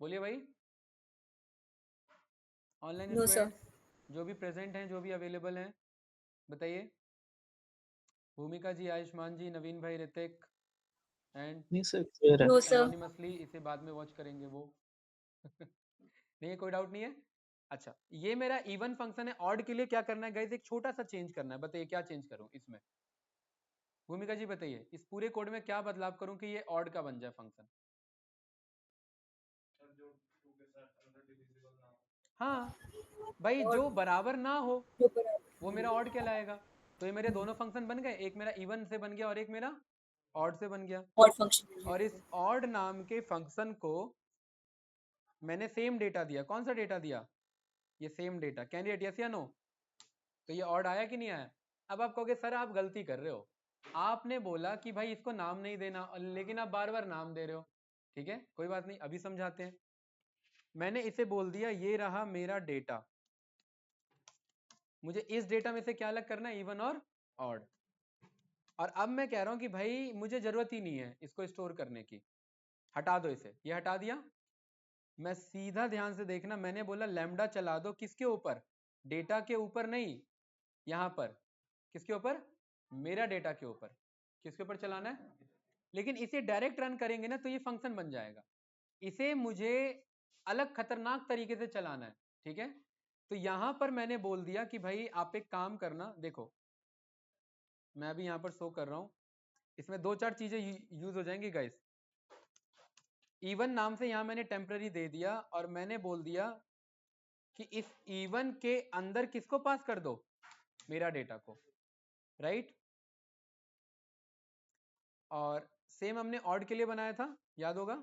बोलिए भाई। Online no sir. स्टूडेंट जो भी प्रेजेंट हैं जो भी अवेलेबल हैं बताइए। भूमिका जी, आयुष्मान जी, नवीन भाई, ऋतिक एंड नहीं सर क्लियर है। No sir. एनोनिमसली इसे बाद में वॉच करेंगे वो नहीं है कोई डाउट नहीं है। अच्छा ये मेरा इवन फंक्शन है, ऑड के लिए क्या करना है गाइस, एक छोटा सा चेंज करना है, बताइए क्या चेंज करूं इसमें। भूमिका जी बताइए इस पूरे कोड में क्या बदलाव करूं कि ये ऑड का बन जाए फंक्शन। हाँ भाई जो बराबर ना हो जो बराबर वो मेरा ऑड कहलाएगा। तो ये मेरे दोनों फंक्शन बन गए, एक मेरा इवन से बन गया और एक मेरा ऑड से बन गया। और फंक्शन और इस ऑड नाम के फंक्शन को मैंने सेम डेटा दिया, कौन सा डेटा दिया ये सेम डेटा। कैंडिडेट यस या नो, तो ये ऑड आया कि नहीं आया। अब आप कहोगे सर आप गलती कर रहे हो, आपने बोला कि भाई इसको नाम नहीं देना लेकिन आप बार बार नाम दे रहे हो। ठीक है कोई बात नहीं अभी समझाते हैं। मैंने इसे बोल दिया ये रहा मेरा डेटा, मुझे इस डेटा में से क्या अलग करना है इवन और ऑड। और अब मैं कह रहा हूं कि भाई मुझे जरूरत ही नहीं है इसको स्टोर करने की, हटा दो इसे, ये हटा दिया। मैं सीधा ध्यान से देखना, मैंने बोला लैम्डा चला दो किसके ऊपर, डेटा के ऊपर नहीं, यहां पर किसके ऊपर मेरा डेटा के ऊपर, किसके ऊपर चलाना है। लेकिन इसे डायरेक्ट रन करेंगे ना तो ये फंक्शन बन जाएगा, इसे मुझे अलग खतरनाक तरीके से चलाना है। ठीक है तो यहां पर मैंने बोल दिया कि भाई आप एक काम करना, देखो मैं अभी यहां पर शो कर रहा हूं, इसमें दो चार चीजें यूज हो जाएंगी गाइस। इवन नाम से यहां मैंने टेम्पररी दे दिया और मैंने बोल दिया कि इस इवन के अंदर किसको पास कर दो मेरा डेटा को, राइट। और सेम हमने ऑड के लिए बनाया था, याद होगा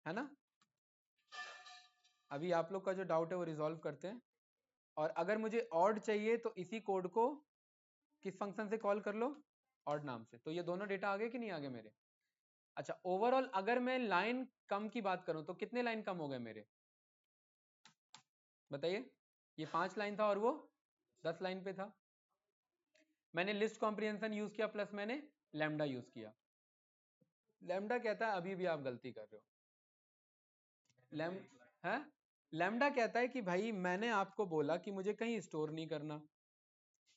है ना। अभी आप लोग का जो डाउट है वो रिजॉल्व करते हैं। और अगर मुझे ऑड चाहिए तो इसी कोड को किस फंक्शन से कॉल कर लो, ऑड नाम से। तो ये दोनों डेटा आ गए कि नहीं आ गए मेरे। अच्छा ओवरऑल अगर मैं लाइन कम की बात करूं तो कितने लाइन कम हो गए मेरे बताइए। ये 5 लाइन था और वो 10 लाइन पे था। मैंने लिस्ट कॉम्प्रिहेंशन यूज किया प्लस मैंने लैम्डा यूज किया। लैम्डा कहता है अभी भी आप गलती कर रहे हो, लैम है लैम्डा कहता है कि भाई मैंने आपको बोला कि मुझे कहीं स्टोर नहीं करना,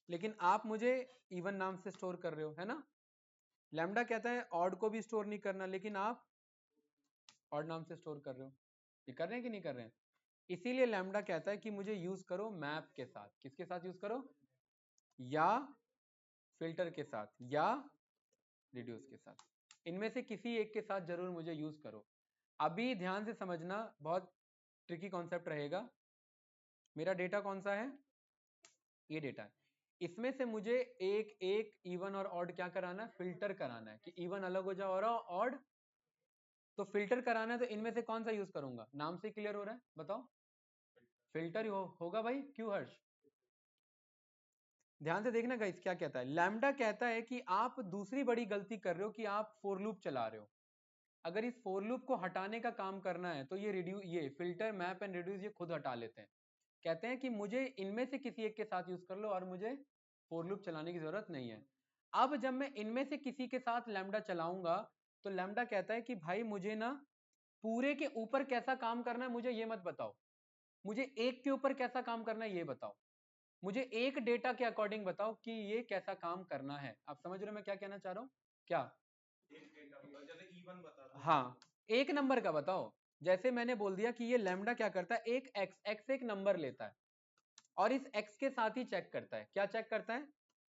लेकिन आप मुझे इवन नाम से स्टोर कर रहे हो, है ना। लैम्डा कहता है ऑड को भी स्टोर नहीं करना लेकिन आप ऑड नाम से स्टोर कर रहे हो। ये कर रहे हैं कि नहीं कर रहे हैं? इसीलिए लैम्डा कहता है कि मुझे यूज करो मैप के साथ। किसके साथ यूज करो? या फिल्टर के साथ या रिड्यूस के साथ, इनमें से किसी एक के साथ जरूर मुझे यूज करो। अभी ध्यान से समझना, बहुत ट्रिकी कॉन्सेप्ट रहेगा। मेरा डेटा कौन सा है? ये डेटा है। इसमें से मुझे एक एक इवन और ऑड क्या कराना है? फिल्टर कराना है कि इवन अलग हो जाए और ऑड। तो फिल्टर कराना है तो इनमें से कौन सा यूज करूंगा? नाम से क्लियर हो रहा है? बताओ। फिल्टर होगा भाई। क्यों हर्ष? ध्यान से देखना गाइस क्या कहता है। लैम्डा कहता है कि आप दूसरी बड़ी गलती कर रहे हो कि आप फॉर लूप चला रहे हो। अगर इस फॉर लूप को हटाने का काम करना है तो ये फिल्टर मैप एंड रिड्यूस ये खुद हटा लेते हैं। कहते हैं कि मुझे इनमें से किसी एक के साथ यूज कर लो और मुझे फॉर लूप चलाने की जरूरत नहीं है। अब जब मैं इनमें से किसी के साथ लैम्डा चलाऊंगा तो लैम्डा कहता है कि भाई मुझे ना पूरे के ऊपर कैसा काम करना है मुझे ये मत बताओ, मुझे एक के ऊपर कैसा काम करना है ये बताओ, मुझे एक डेटा के अकॉर्डिंग बताओ कि ये कैसा काम करना है। आप समझ रहे हो मैं क्या कहना चाह रहा हूँ? क्या? हाँ, एक नंबर का बताओ। जैसे मैंने बोल दिया कि ये लैम्डा क्या करता है, एक एक्स एक नंबर लेता है और इस x के साथ ही चेक करता है। क्या चेक करता है?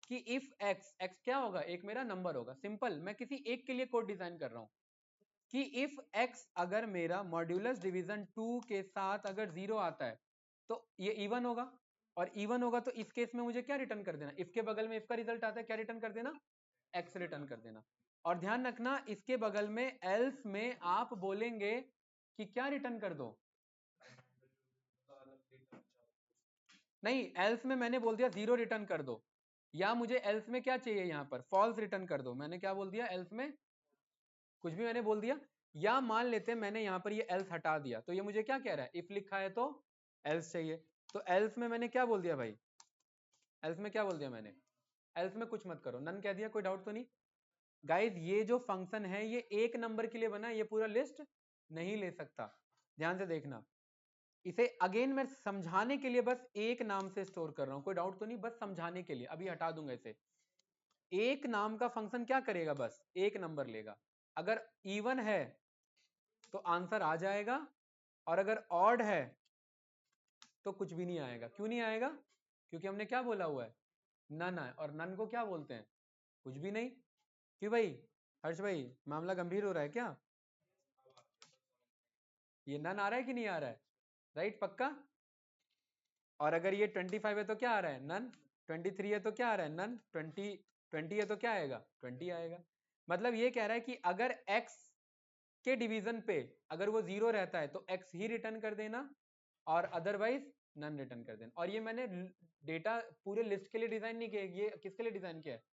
कि इफ x क्या होगा? एक मेरा नंबर होगा। सिंपल, मैं किसी एक के लिए कोड डिजाइन कर रहा हूं कि इफ x अगर मेरा मॉड्यूलस डिवीजन 2 के साथ अगर 0 आता है तो ये इवन होगा, और इवन होगा तो इस केस में मुझे क्या रिटर्न कर देना? इफ के बगल में इफ का रिजल्ट आता है, क्या रिटर्न कर देना? x रिटर्न कर देना। और ध्यान रखना इसके बगल में एल्स में आप बोलेंगे कि क्या रिटर्न कर दो? नहीं, एल्स में मैंने बोल दिया 0 रिटर्न कर दो, या मुझे एल्स में क्या चाहिए? यहाँ पर फॉल्स रिटर्न कर दो। मैंने क्या बोल दिया? एल्स में कुछ भी मैंने बोल दिया। या मान लेते हैं मैंने यहाँ पर ये एल्स हटा दिया तो ये मुझे क्या कह रहा है? इफ लिखा है तो एल्स चाहिए। तो एल्स में मैंने क्या बोल दिया भाई? एल्स में क्या बोल दिया मैंने? एल्स में कुछ मत करो, नन कह दिया। कोई डाउट तो नहीं गाइज? ये जो फंक्शन है ये एक नंबर के लिए बना है, ये पूरा लिस्ट नहीं ले सकता। ध्यान से देखना, इसे अगेन मैं समझाने के लिए बस एक नाम से स्टोर कर रहा हूं। कोई डाउट तो नहीं? बस समझाने के लिए अभी हटा दूंगा इसे। एक नाम का फंक्शन क्या करेगा? बस एक नंबर लेगा। अगर इवन है तो आंसर आ जाएगा, और अगर ऑड है तो कुछ भी नहीं आएगा। क्यों नहीं आएगा? क्योंकि हमने क्या बोला हुआ है? नन है, और नन को क्या बोलते हैं? कुछ भी नहीं। क्यों भाई? हर्ष भाई मामला गंभीर हो रहा है क्या? ये नन आ रहा है कि नहीं आ रहा है? राइट, पक्का? और अगर ये 25 है तो क्या आ रहा है? नन। 23 है तो क्या आ रहा है? नन। 20 है तो क्या आएगा? 20 आएगा। मतलब ये कह रहा है कि अगर x के डिवीजन पे अगर वो 0 रहता है तो x ही रिटर्न कर देना, और अदरवाइज नन रिटर्न कर देना। और ये मैंने डेटा पूरे लिस्ट के लिए डिजाइन नहीं किया, ये किसके लिए डिजाइन किया है?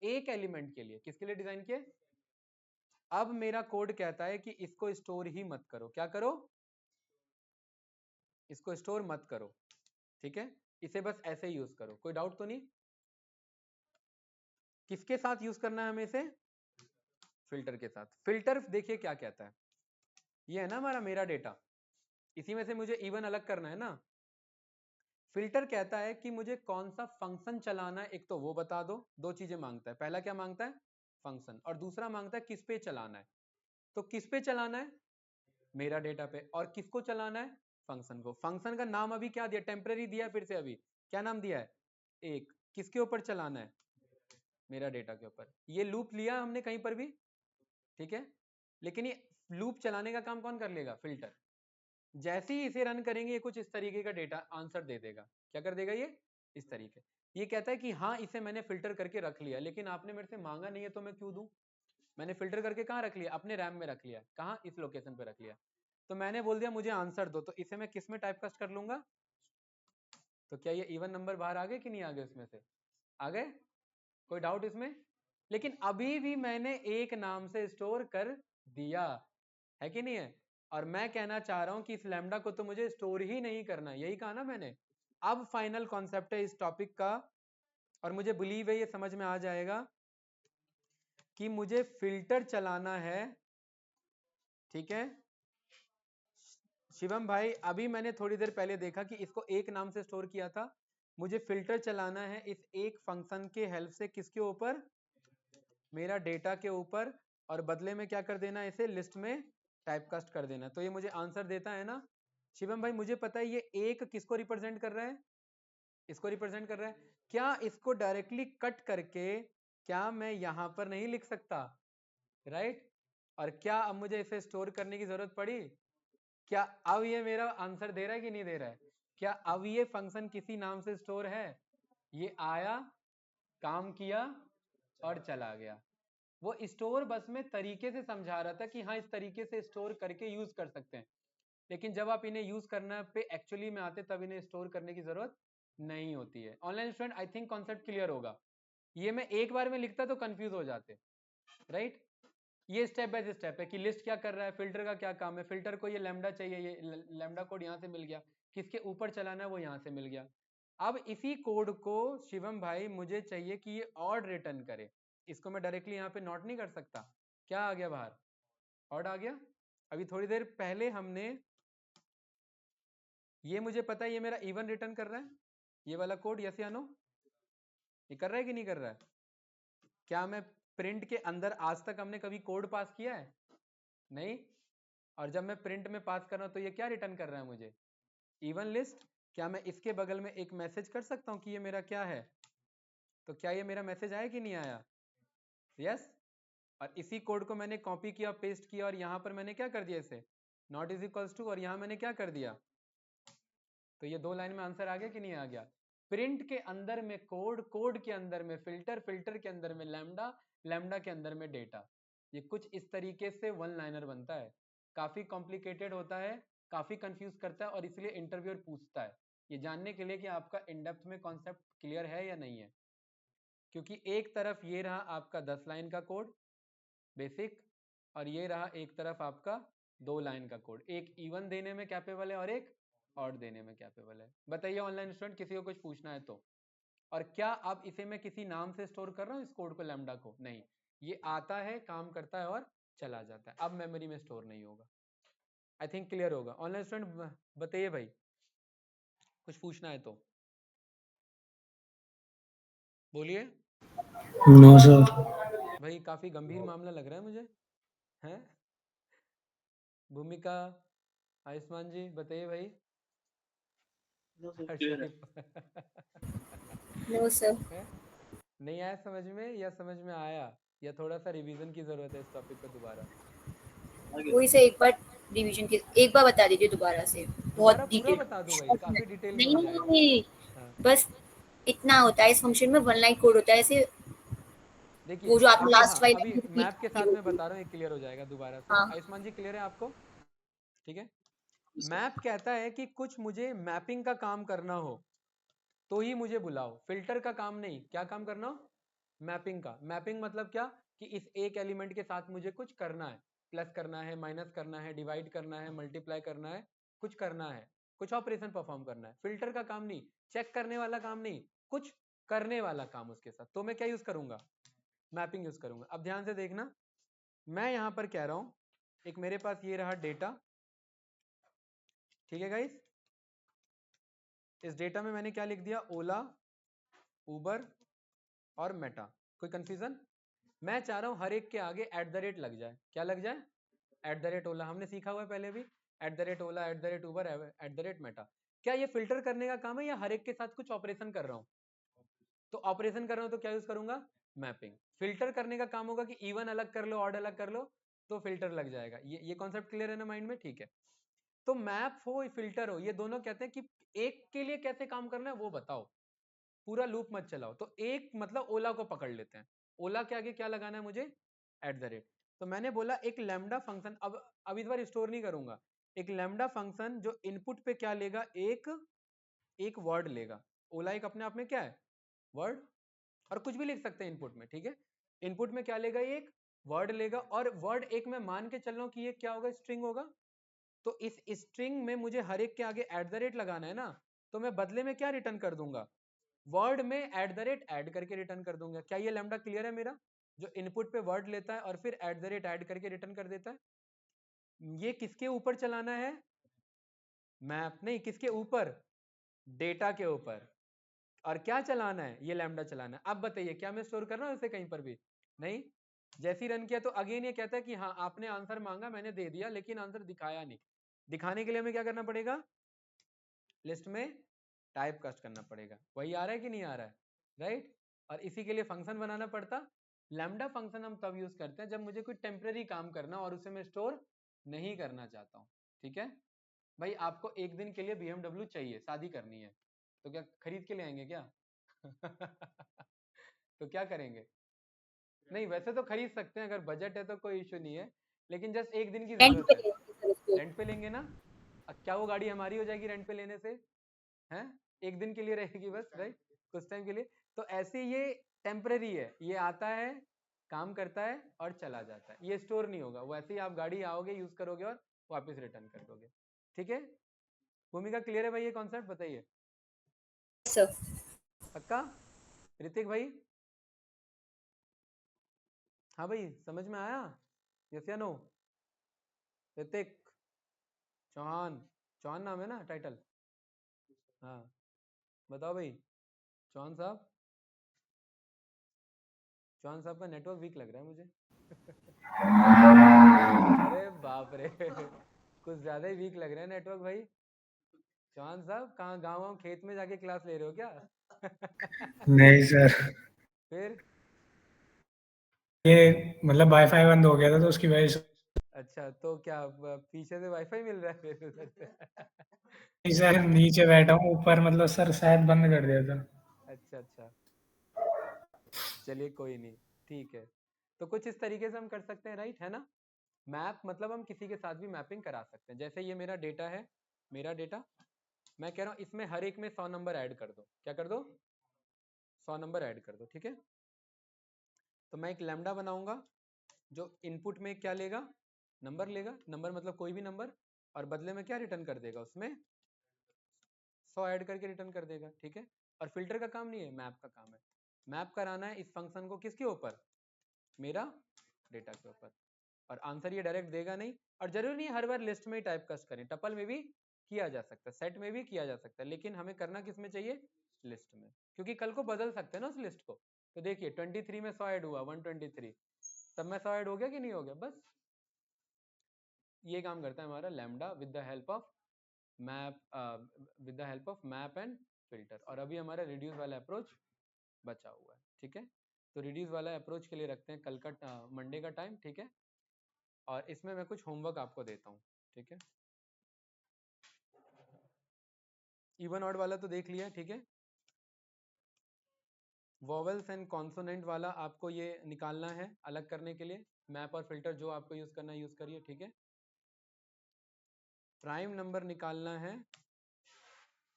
एक एलिमेंट के लिए। किसके लिए डिजाइन किया? अब मेरा कोड कहता है कि इसको स्टोर ही मत करो। क्या करो? इसको स्टोर मत करो, ठीक है? इसे बस ऐसे ही यूज करो। कोई डाउट तो नहीं? किसके साथ यूज करना है हमें इसे? फिल्टर के साथ। फिल्टर देखिए क्या कहता है, ये है ना हमारा मेरा डेटा, इसी में से मुझे इवन अलग करना है ना। फिल्टर कहता है कि मुझे कौन सा फंक्शन चलाना है, एक तो वो बता दो। दो चीजें मांगता है, पहला क्या मांगता है? फंक्शन, और दूसरा मांगता है किस पे चलाना है। तो किस पे चलाना है? मेरा डेटा पे। और किसको चलाना है? फंक्शन को। फंक्शन का नाम अभी क्या दिया? टेम्परेरी दिया। फिर से अभी क्या नाम दिया है? एक। किसके ऊपर चलाना है? मेरा डेटा के ऊपर। ये लूप लिया हमने कहीं पर भी, ठीक है? लेकिन ये लूप चलाने का काम कौन कर लेगा? फिल्टर। जैसे ही इसे रन करेंगे ये कुछ इस तरीके का डेटा आंसर दे देगा। क्या कर देगा ये? इस तरीके। ये कहता है कि हाँ इसे मैंने फिल्टर करके रख लिया, लेकिन आपने मेरे से मांगा नहीं है तो मैं क्यों दूं? मैंने फिल्टर करके कहाँ रख लिया? अपने रैम में रख लिया। कहाँ? इस लोकेशन पे रख लिया। तो मैंने बोल दिया मुझे आंसर दो, तो इसे मैं किस में टाइपकास्ट कर लूंगा? तो क्या ये इवन नंबर बाहर आ गए कि नहीं आ गए? उसमें से आ गए? कोई डाउट इसमें? लेकिन अभी भी मैंने एक नाम से स्टोर कर दिया है कि नहीं है? और मैं कहना चाह रहा हूं कि इस लैम्डा को तो मुझे स्टोर ही नहीं करना, यही कहा ना मैंने। अब फाइनल कॉन्सेप्ट है इस टॉपिक का, और मुझे बिलीव है ये समझ में आ जाएगा कि मुझे फिल्टर चलाना है, ठीक है? शिवम भाई अभी मैंने थोड़ी देर पहले देखा कि इसको एक नाम से स्टोर किया था। मुझे फिल्टर चलाना है इस एक फंक्शन के हेल्प से। किसके ऊपर? मेरा डेटा के ऊपर। और बदले में क्या कर देना? इसे लिस्ट में टाइपकास्ट कर देना। तो ये मुझे आंसर देता है ना शिवम भाई, मुझे पता है ये एक किसको रिप्रेजेंट कर रहा है, इसको रिप्रेजेंट कर रहा है। क्या इसको डायरेक्टली कट करके क्या मैं यहां पर नहीं लिख सकता, राइट? और क्या अब मुझे इसे स्टोर करने की जरूरत पड़ी? क्या अब ये मेरा आंसर दे रहा है कि नहीं दे रहा है? क्या अब ये फंक्शन किसी नाम से स्टोर है? ये आया, काम किया और चला गया। वो स्टोर बस में तरीके से समझा रहा था कि हाँ इस तरीके से स्टोर करके यूज कर सकते हैं, लेकिन जब आप इन्हें यूज करना पे एक्चुअली में आते तब इन्हें स्टोर करने की जरूरत नहीं होती है। Online student I think concept clear होगा। ये मैं एक बार में लिखता तो कंफ्यूज हो जाते, राइट? ये स्टेप बाय स्टेप है कि लिस्ट क्या कर रहा है, फिल्टर का क्या काम है। फिल्टर को ये लैम्डा चाहिए, ये लैम्डा कोड यहाँ से मिल गया, किसके ऊपर चलाना है वो यहाँ से मिल गया। अब इसी कोड को शिवम भाई मुझे चाहिए कि ये ऑड रिटर्न करे। इसको मैं डायरेक्टली यहाँ पे नॉट नहीं कर सकता। क्या आ गया बाहर? ऑड आ गया। अभी थोड़ी देर पहले हमने, ये मुझे पता है ये मेरा इवन रिटर्न कर रहा है, ये वाला कोड, यस या नो? ये कर रहा है कि नहीं कर रहा है? क्या मैं प्रिंट के अंदर आज तक हमने कभी कोड पास किया है? नहीं। और जब मैं प्रिंट में पास कर रहा हूं तो ये क्या रिटर्न कर रहा है मुझे? Even list. क्या मैं इसके बगल में एक मैसेज कर सकता हूं कि ये मेरा क्या है? तो क्या ये मेरा मैसेज आया कि नहीं आया? यस। और इसी कोड को मैंने कॉपी किया, पेस्ट किया और यहां पर मैंने क्या कर दिया, इसे नॉट इज इक्वल्स टू, और यहां मैंने क्या कर दिया। तो ये दो लाइन में आंसर आ गया कि नहीं आ गया? प्रिंट के अंदर में कोड, कोड के अंदर में फिल्टर, फिल्टर के अंदर में लैम्डा, लैम्डा के अंदर में डेटा। ये कुछ इस तरीके से वन लाइनर बनता है। काफी कॉम्प्लिकेटेड होता है, काफी कंफ्यूज करता है, और इसलिए इंटरव्यूअर पूछता है ये जानने के लिए कि आपका इन डेप्थ में कॉन्सेप्ट क्लियर है या नहीं है। क्योंकि एक तरफ ये रहा आपका 10 लाइन का कोड बेसिक, और ये रहा एक तरफ आपका 2 लाइन का कोड। एक इवन देने में कैपेबल है और एक ऑड देने में कैपेबल है। बताइए ऑनलाइन स्टूडेंट, किसी को कुछ पूछना है तो। और क्या अब इसे मैं किसी नाम से स्टोर कर रहा हूँ इस कोड को, लैम्डा को? नहीं, ये आता है, काम करता है और चला जाता है, अब मेमोरी में स्टोर नहीं होगा। आई थिंक क्लियर होगा। ऑनलाइन स्टूडेंट बताइए भाई, कुछ पूछना है तो बोलिए। No sir. भाई काफी गंभीर मामला लग रहा है मुझे, हैं? भूमिका, आयुष्मान जी बताइए भाई। No, sir, clear है। Harshdeep no sir. हैं? नहीं आया समझ में, या समझ में आया, या थोड़ा सा रिवीजन की जरूरत है इस टॉपिक को दोबारा? आगे वही से एक बार रिवीजन के एक बार बता दीजिए दोबारा से, बहुत दोबारा पूरा डिटेल। बता दूं भाई, काफी डिटेल में नहीं हो नहीं जाएगा। नहीं, हाँ बस इतना होता है इस फंक्शन में, वन लाइन कोड होता है ऐसे। देखिए, वो जो आपने अभी हाँ लास्ट वाली अभी लाइन थी मैप के ये साथ में होती बता है। रहा हूँ, ये क्लियर हो जाएगा दोबारा से। हाँ आयुष्मान जी क्लियर है आपको? ठीक है। सर। मैप कहता है कि कुछ मुझे मैपिंग का काम करना हो तो ही मुझे बुलाओ, फिल्टर का काम नहीं। क्या काम करना हो? मैपिंग का। मैपिंग मतलब क्या, कि इस एक एलिमेंट के साथ मुझे कुछ करना है, प्लस करना है, माइनस करना है, डिवाइड करना है, मल्टीप्लाई करना है, कुछ करना है, कुछ ऑपरेशन परफॉर्म करना है। फिल्टर का काम नहीं, चेक करने वाला काम नहीं, कुछ करने वाला काम उसके साथ। तो मैं क्या यूज करूंगा? मैपिंग यूज करूंगा। अब ध्यान से देखना, मैं यहां पर कह रहा हूं, एक मेरे पास ये रहा डेटा, ठीक है गाइस? इस डेटा में मैंने क्या लिख दिया? ओला, उबर और मेटा। कोई कंफ्यूजन? मैं चाह रहा हूं हर एक के आगे एट द रेट लग जाए। क्या लग जाए? एट द रेट ओला, हमने सीखा हुआ है पहले भी। At the rate Ola, at the rate Uber, at the rate Meta. क्या ये फिल्टर करने का काम है या हर एक के साथ कुछ ऑपरेशन कर रहा हूं? तो ऑपरेशन कर रहा हूं तो क्या यूज करूंगा? मैपिंग। फिल्टर करने का काम होगा कि इवन अलग कर लो, ऑड अलग कर लो, तो फिल्टर लग जाएगा। ये कॉन्सेप्ट क्लियर है ना माइंड में? ठीक है। तो मैप हो, फिल्टर हो, ये दोनों कहते हैं कि एक के लिए कैसे काम करना है वो बताओ, पूरा लूप मत चलाओ। तो एक मतलब ओला को पकड़ लेते हैं। ओला के आगे क्या लगाना है मुझे? At the rate. तो मैंने बोला एक लैम्डा फंक्शन, अब इस बार स्टोर नहीं करूंगा। एक लैम्डा फंक्शन जो इनपुट पे क्या लेगा? एक वर्ड लेगा। ओला एक अपने आप में क्या है? वर्ड। और कुछ भी लिख सकते हैं इनपुट में, ठीक है? इनपुट में क्या लेगा? एक वर्ड लेगा, और वर्ड एक मैं मान के चल रहा हूं कि ये क्या होगा? स्ट्रिंग होगा। तो इस स्ट्रिंग में मुझे हर एक के आगे एट द रेट लगाना है ना, तो मैं बदले में क्या रिटर्न कर दूंगा? वर्ड में एट द रेट ऐड करके रिटर्न कर दूंगा। क्या ये लैम्डा क्लियर है मेरा? जो इनपुट पे वर्ड लेता है और फिर एट द रेट ऐड करके रिटर्न कर देता है। ये किसके ऊपर चलाना है? मैप नहीं, किसके ऊपर? डेटा के ऊपर। और क्या चलाना है? ये लैम्डा चलाना है। अब बताइए, क्या मैं स्टोर कर रहा हूं इसे कहीं पर भी? नहीं। जैसे ही रन किया तो अगेन ये कहता है कि हाँ आपने आंसर मांगा, मैंने दे दिया, लेकिन आंसर दिखाया नहीं। दिखाने के लिए हमें क्या करना पड़ेगा, लिस्ट में टाइप कास्ट करना पड़ेगा। वही आ रहा है कि नहीं आ रहा है, राइट। और इसी के लिए फंक्शन बनाना पड़ता। लैम्डा फंक्शन हम तब यूज करते हैं जब मुझे कोई टेम्परेरी काम करना और उसे मैं स्टोर नहीं करना चाहता हूँ, ठीक है। भाई आपको एक दिन के लिए BMW चाहिए, शादी करनी है, तो क्या खरीद के ले आएंगे क्या? तो क्या करेंगे? नहीं, वैसे तो खरीद सकते हैं, अगर बजट है तो कोई इशू नहीं है, लेकिन जस्ट एक दिन की रेंट जरूरत पे है। लेंगे सर उसको। रेंट पे लेंगे ना, क्या वो गाड़ी हमारी हो जाएगी रेंट पे लेने से? हैं, एक दिन के लिए रहेगी बस, राइट, कुछ टाइम के लिए। तो ऐसे ये टेम्परेरी है, ये आता है, काम करता है और चला जाता है, ये स्टोर नहीं होगा। वैसे ही आप गाड़ी आओगे, यूज करोगे और वापस रिटर्न कर दोगे, ठीक है। भूमिका क्लियर है भाई, ये कॉन्सेप्ट बताइए। सर पक्का? ऋतिक भाई, हाँ भाई समझ में आया? यस या नो? ऋतिक चौहान, चौहान नाम है ना टाइटल? हाँ बताओ भाई। चौहान साहब, चौहान साहब का नेटवर्क वीक लग रहा है मुझे। अरे बाप रे, कुछ ज्यादा ही वीक लग रहा है नेटवर्क भाई। चौहान साहब कहाँ गाँव खेत में जाके क्लास ले रहे हो क्या? नहीं सर, फिर ये मतलब वाईफाई बंद हो गया था तो उसकी वजह से। अच्छा, तो क्या पीछे से वाईफाई मिल रहा है फिर उधर से? नहीं सर, नीचे बैठा हूँ, ऊपर मतलब सर शायद बंद कर दिया था। अच्छा अच्छा, चलिए कोई नहीं, ठीक है। तो कुछ इस तरीके से हम कर सकते हैं, राइट, है ना। मैप मतलब हम किसी के साथ भी मैपिंग करा सकते हैं। जैसे ये मेरा डेटा है, मेरा डेटा, मैं कह रहा हूँ इसमें हर एक में 100 नंबर ऐड कर दो। क्या कर दो? 100 नंबर ऐड कर दो, ठीक है। तो मैं एक लैम्डा बनाऊंगा जो इनपुट में क्या लेगा, नंबर लेगा, नंबर मतलब कोई भी नंबर, और बदले में क्या रिटर्न कर देगा, उसमें 100 ऐड करके रिटर्न कर देगा, ठीक है। और फिल्टर का काम नहीं है, मैप का काम है। मैप कराना है इस फंक्शन को किसके ऊपर, मेरा डेटा के ऊपर। और आंसर ये डायरेक्ट देगा नहीं, और जरूरी नहीं हर बार लिस्ट में ही टाइप कास्ट करें, टपल में भी किया जा सकता है, सेट में भी किया जा सकता है, लेकिन हमें करना किस में चाहिए, लिस्ट में, क्योंकि कल को बदल सकते हैं ना उस लिस्ट को। तो देखिए 23 में 100 ऐड हुआ, 123, तब में 100 ऐड हो गया कि नहीं हो गया, बस ये काम करता है हमारा lambda with the help of map, with the help of map and filter. और अभी हमारा रिड्यूस वाला अप्रोच बचा हुआ है, ठीक है। तो रिड्यूस वाला अप्रोच के लिए रखते हैं कल का मंडे का टाइम, ठीक है। और इसमें मैं कुछ होमवर्क आपको देता हूँ, ठीक है। इवन ऑड वाला तो देख लिया, ठीक है। वॉवेल्स एंड कॉन्सोनेंट वाला आपको ये निकालना है अलग करने के लिए। मैप और फिल्टर जो आपको यूज करना है यूज करिए, ठीक है। प्राइम नंबर निकालना है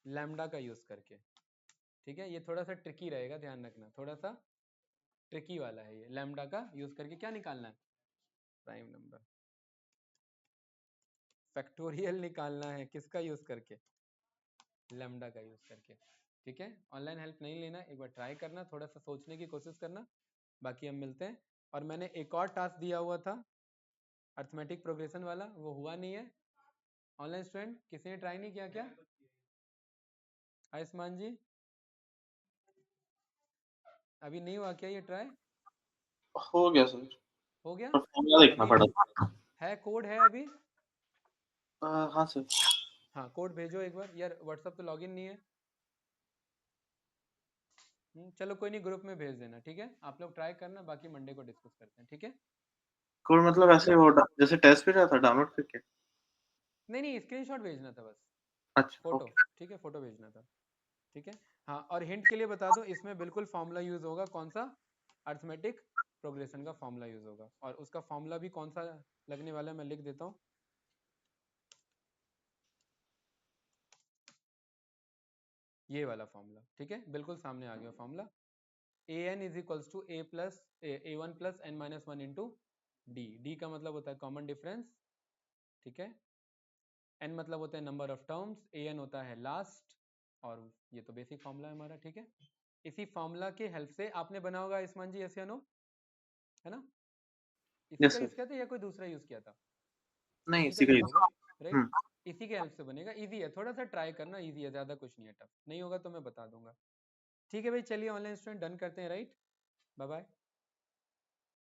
लैम्डा का यूज करके, ठीक है। ये थोड़ा सा ट्रिकी रहेगा, ध्यान रखना, थोड़ा सा ट्रिकी वाला है ये। लैम्डा का यूज करके क्या निकालना है, प्राइम नंबर। फैक्टोरियल निकालना है किसका यूज करके, लैम्डा का यूज करके, ठीक है। ऑनलाइन हेल्प नहीं लेना, एक बार ट्राई करना, थोड़ा सा सोचने की कोशिश करना। बाकी हम मिलते हैं। और मैंने एक और टास्क दिया हुआ था अर्थमेटिक प्रोग्रेशन वाला, वो हुआ नहीं है। ऑनलाइन स्टूडेंट किसी ने ट्राई नहीं किया क्या? आयुष्मान जी, अभी नहीं हुआ क्या ये ट्राई? हो गया सर, हो गया? पर फॉर्मूला देखना अभी पड़ा। है, कोड है अभी? हाँ सर। हाँ कोड भेजो एक बार यार, व्हाट्सएप तो लॉगिन नहीं है। चलो कोई नहीं, ग्रुप में भेज देना, ठीक है। आप लोग ट्राई करना, बाकी मंडे को डिस्कस करते हैं, ठीक है। कोड मतलब ऐसे वो जैसे टेस्ट पे जाता डाउनलोड करके? नहीं नहीं, स्क्रीनशॉट भेजना था बस, अच्छा फोटो, ओके। ठीक है, फोटो भेजना था, ठीक है। हाँ, और हिंट के लिए बता दूं, इसमें बिल्कुल फॉर्मूला यूज होगा, कौन सा, अर्थमेटिक प्रोग्रेशन का फॉर्मूला यूज होगा। और उसका फॉर्मूला भी कौन सा लगने वाला है मैं लिख देता हूँ। ये वाला फॉर्मूला, ठीक है, बिल्कुल सामने आ गया formula. A N is equals to A plus A one plus N minus one into D. D का मतलब होता है कॉमन डिफरेंस, ठीक है। एन मतलब होता है number of terms, A N होता है लास्ट, और ये तो बेसिक फॉर्मूला है हमारा, ठीक है। इसी फॉर्मूला के हेल्प से आपने बना होगा आयुष्मान जी, यस या नो, है ना। इसी यस का सर। यूज किया था या कोई दूसरा यूज किया था? नहीं, इसी का इसी का यूज यूज। होगा, राइट। इसी के हेल्प से बनेगा, इजी है, थोड़ा सा ट्राई करना, इजी है, ज्यादा कुछ नहीं है, टफ नहीं होगा तो मैं बता दूंगा। ठीक है भाई, चलिए ऑनलाइन स्टूडेंट डन करते हैं, राइट, बाय बाय।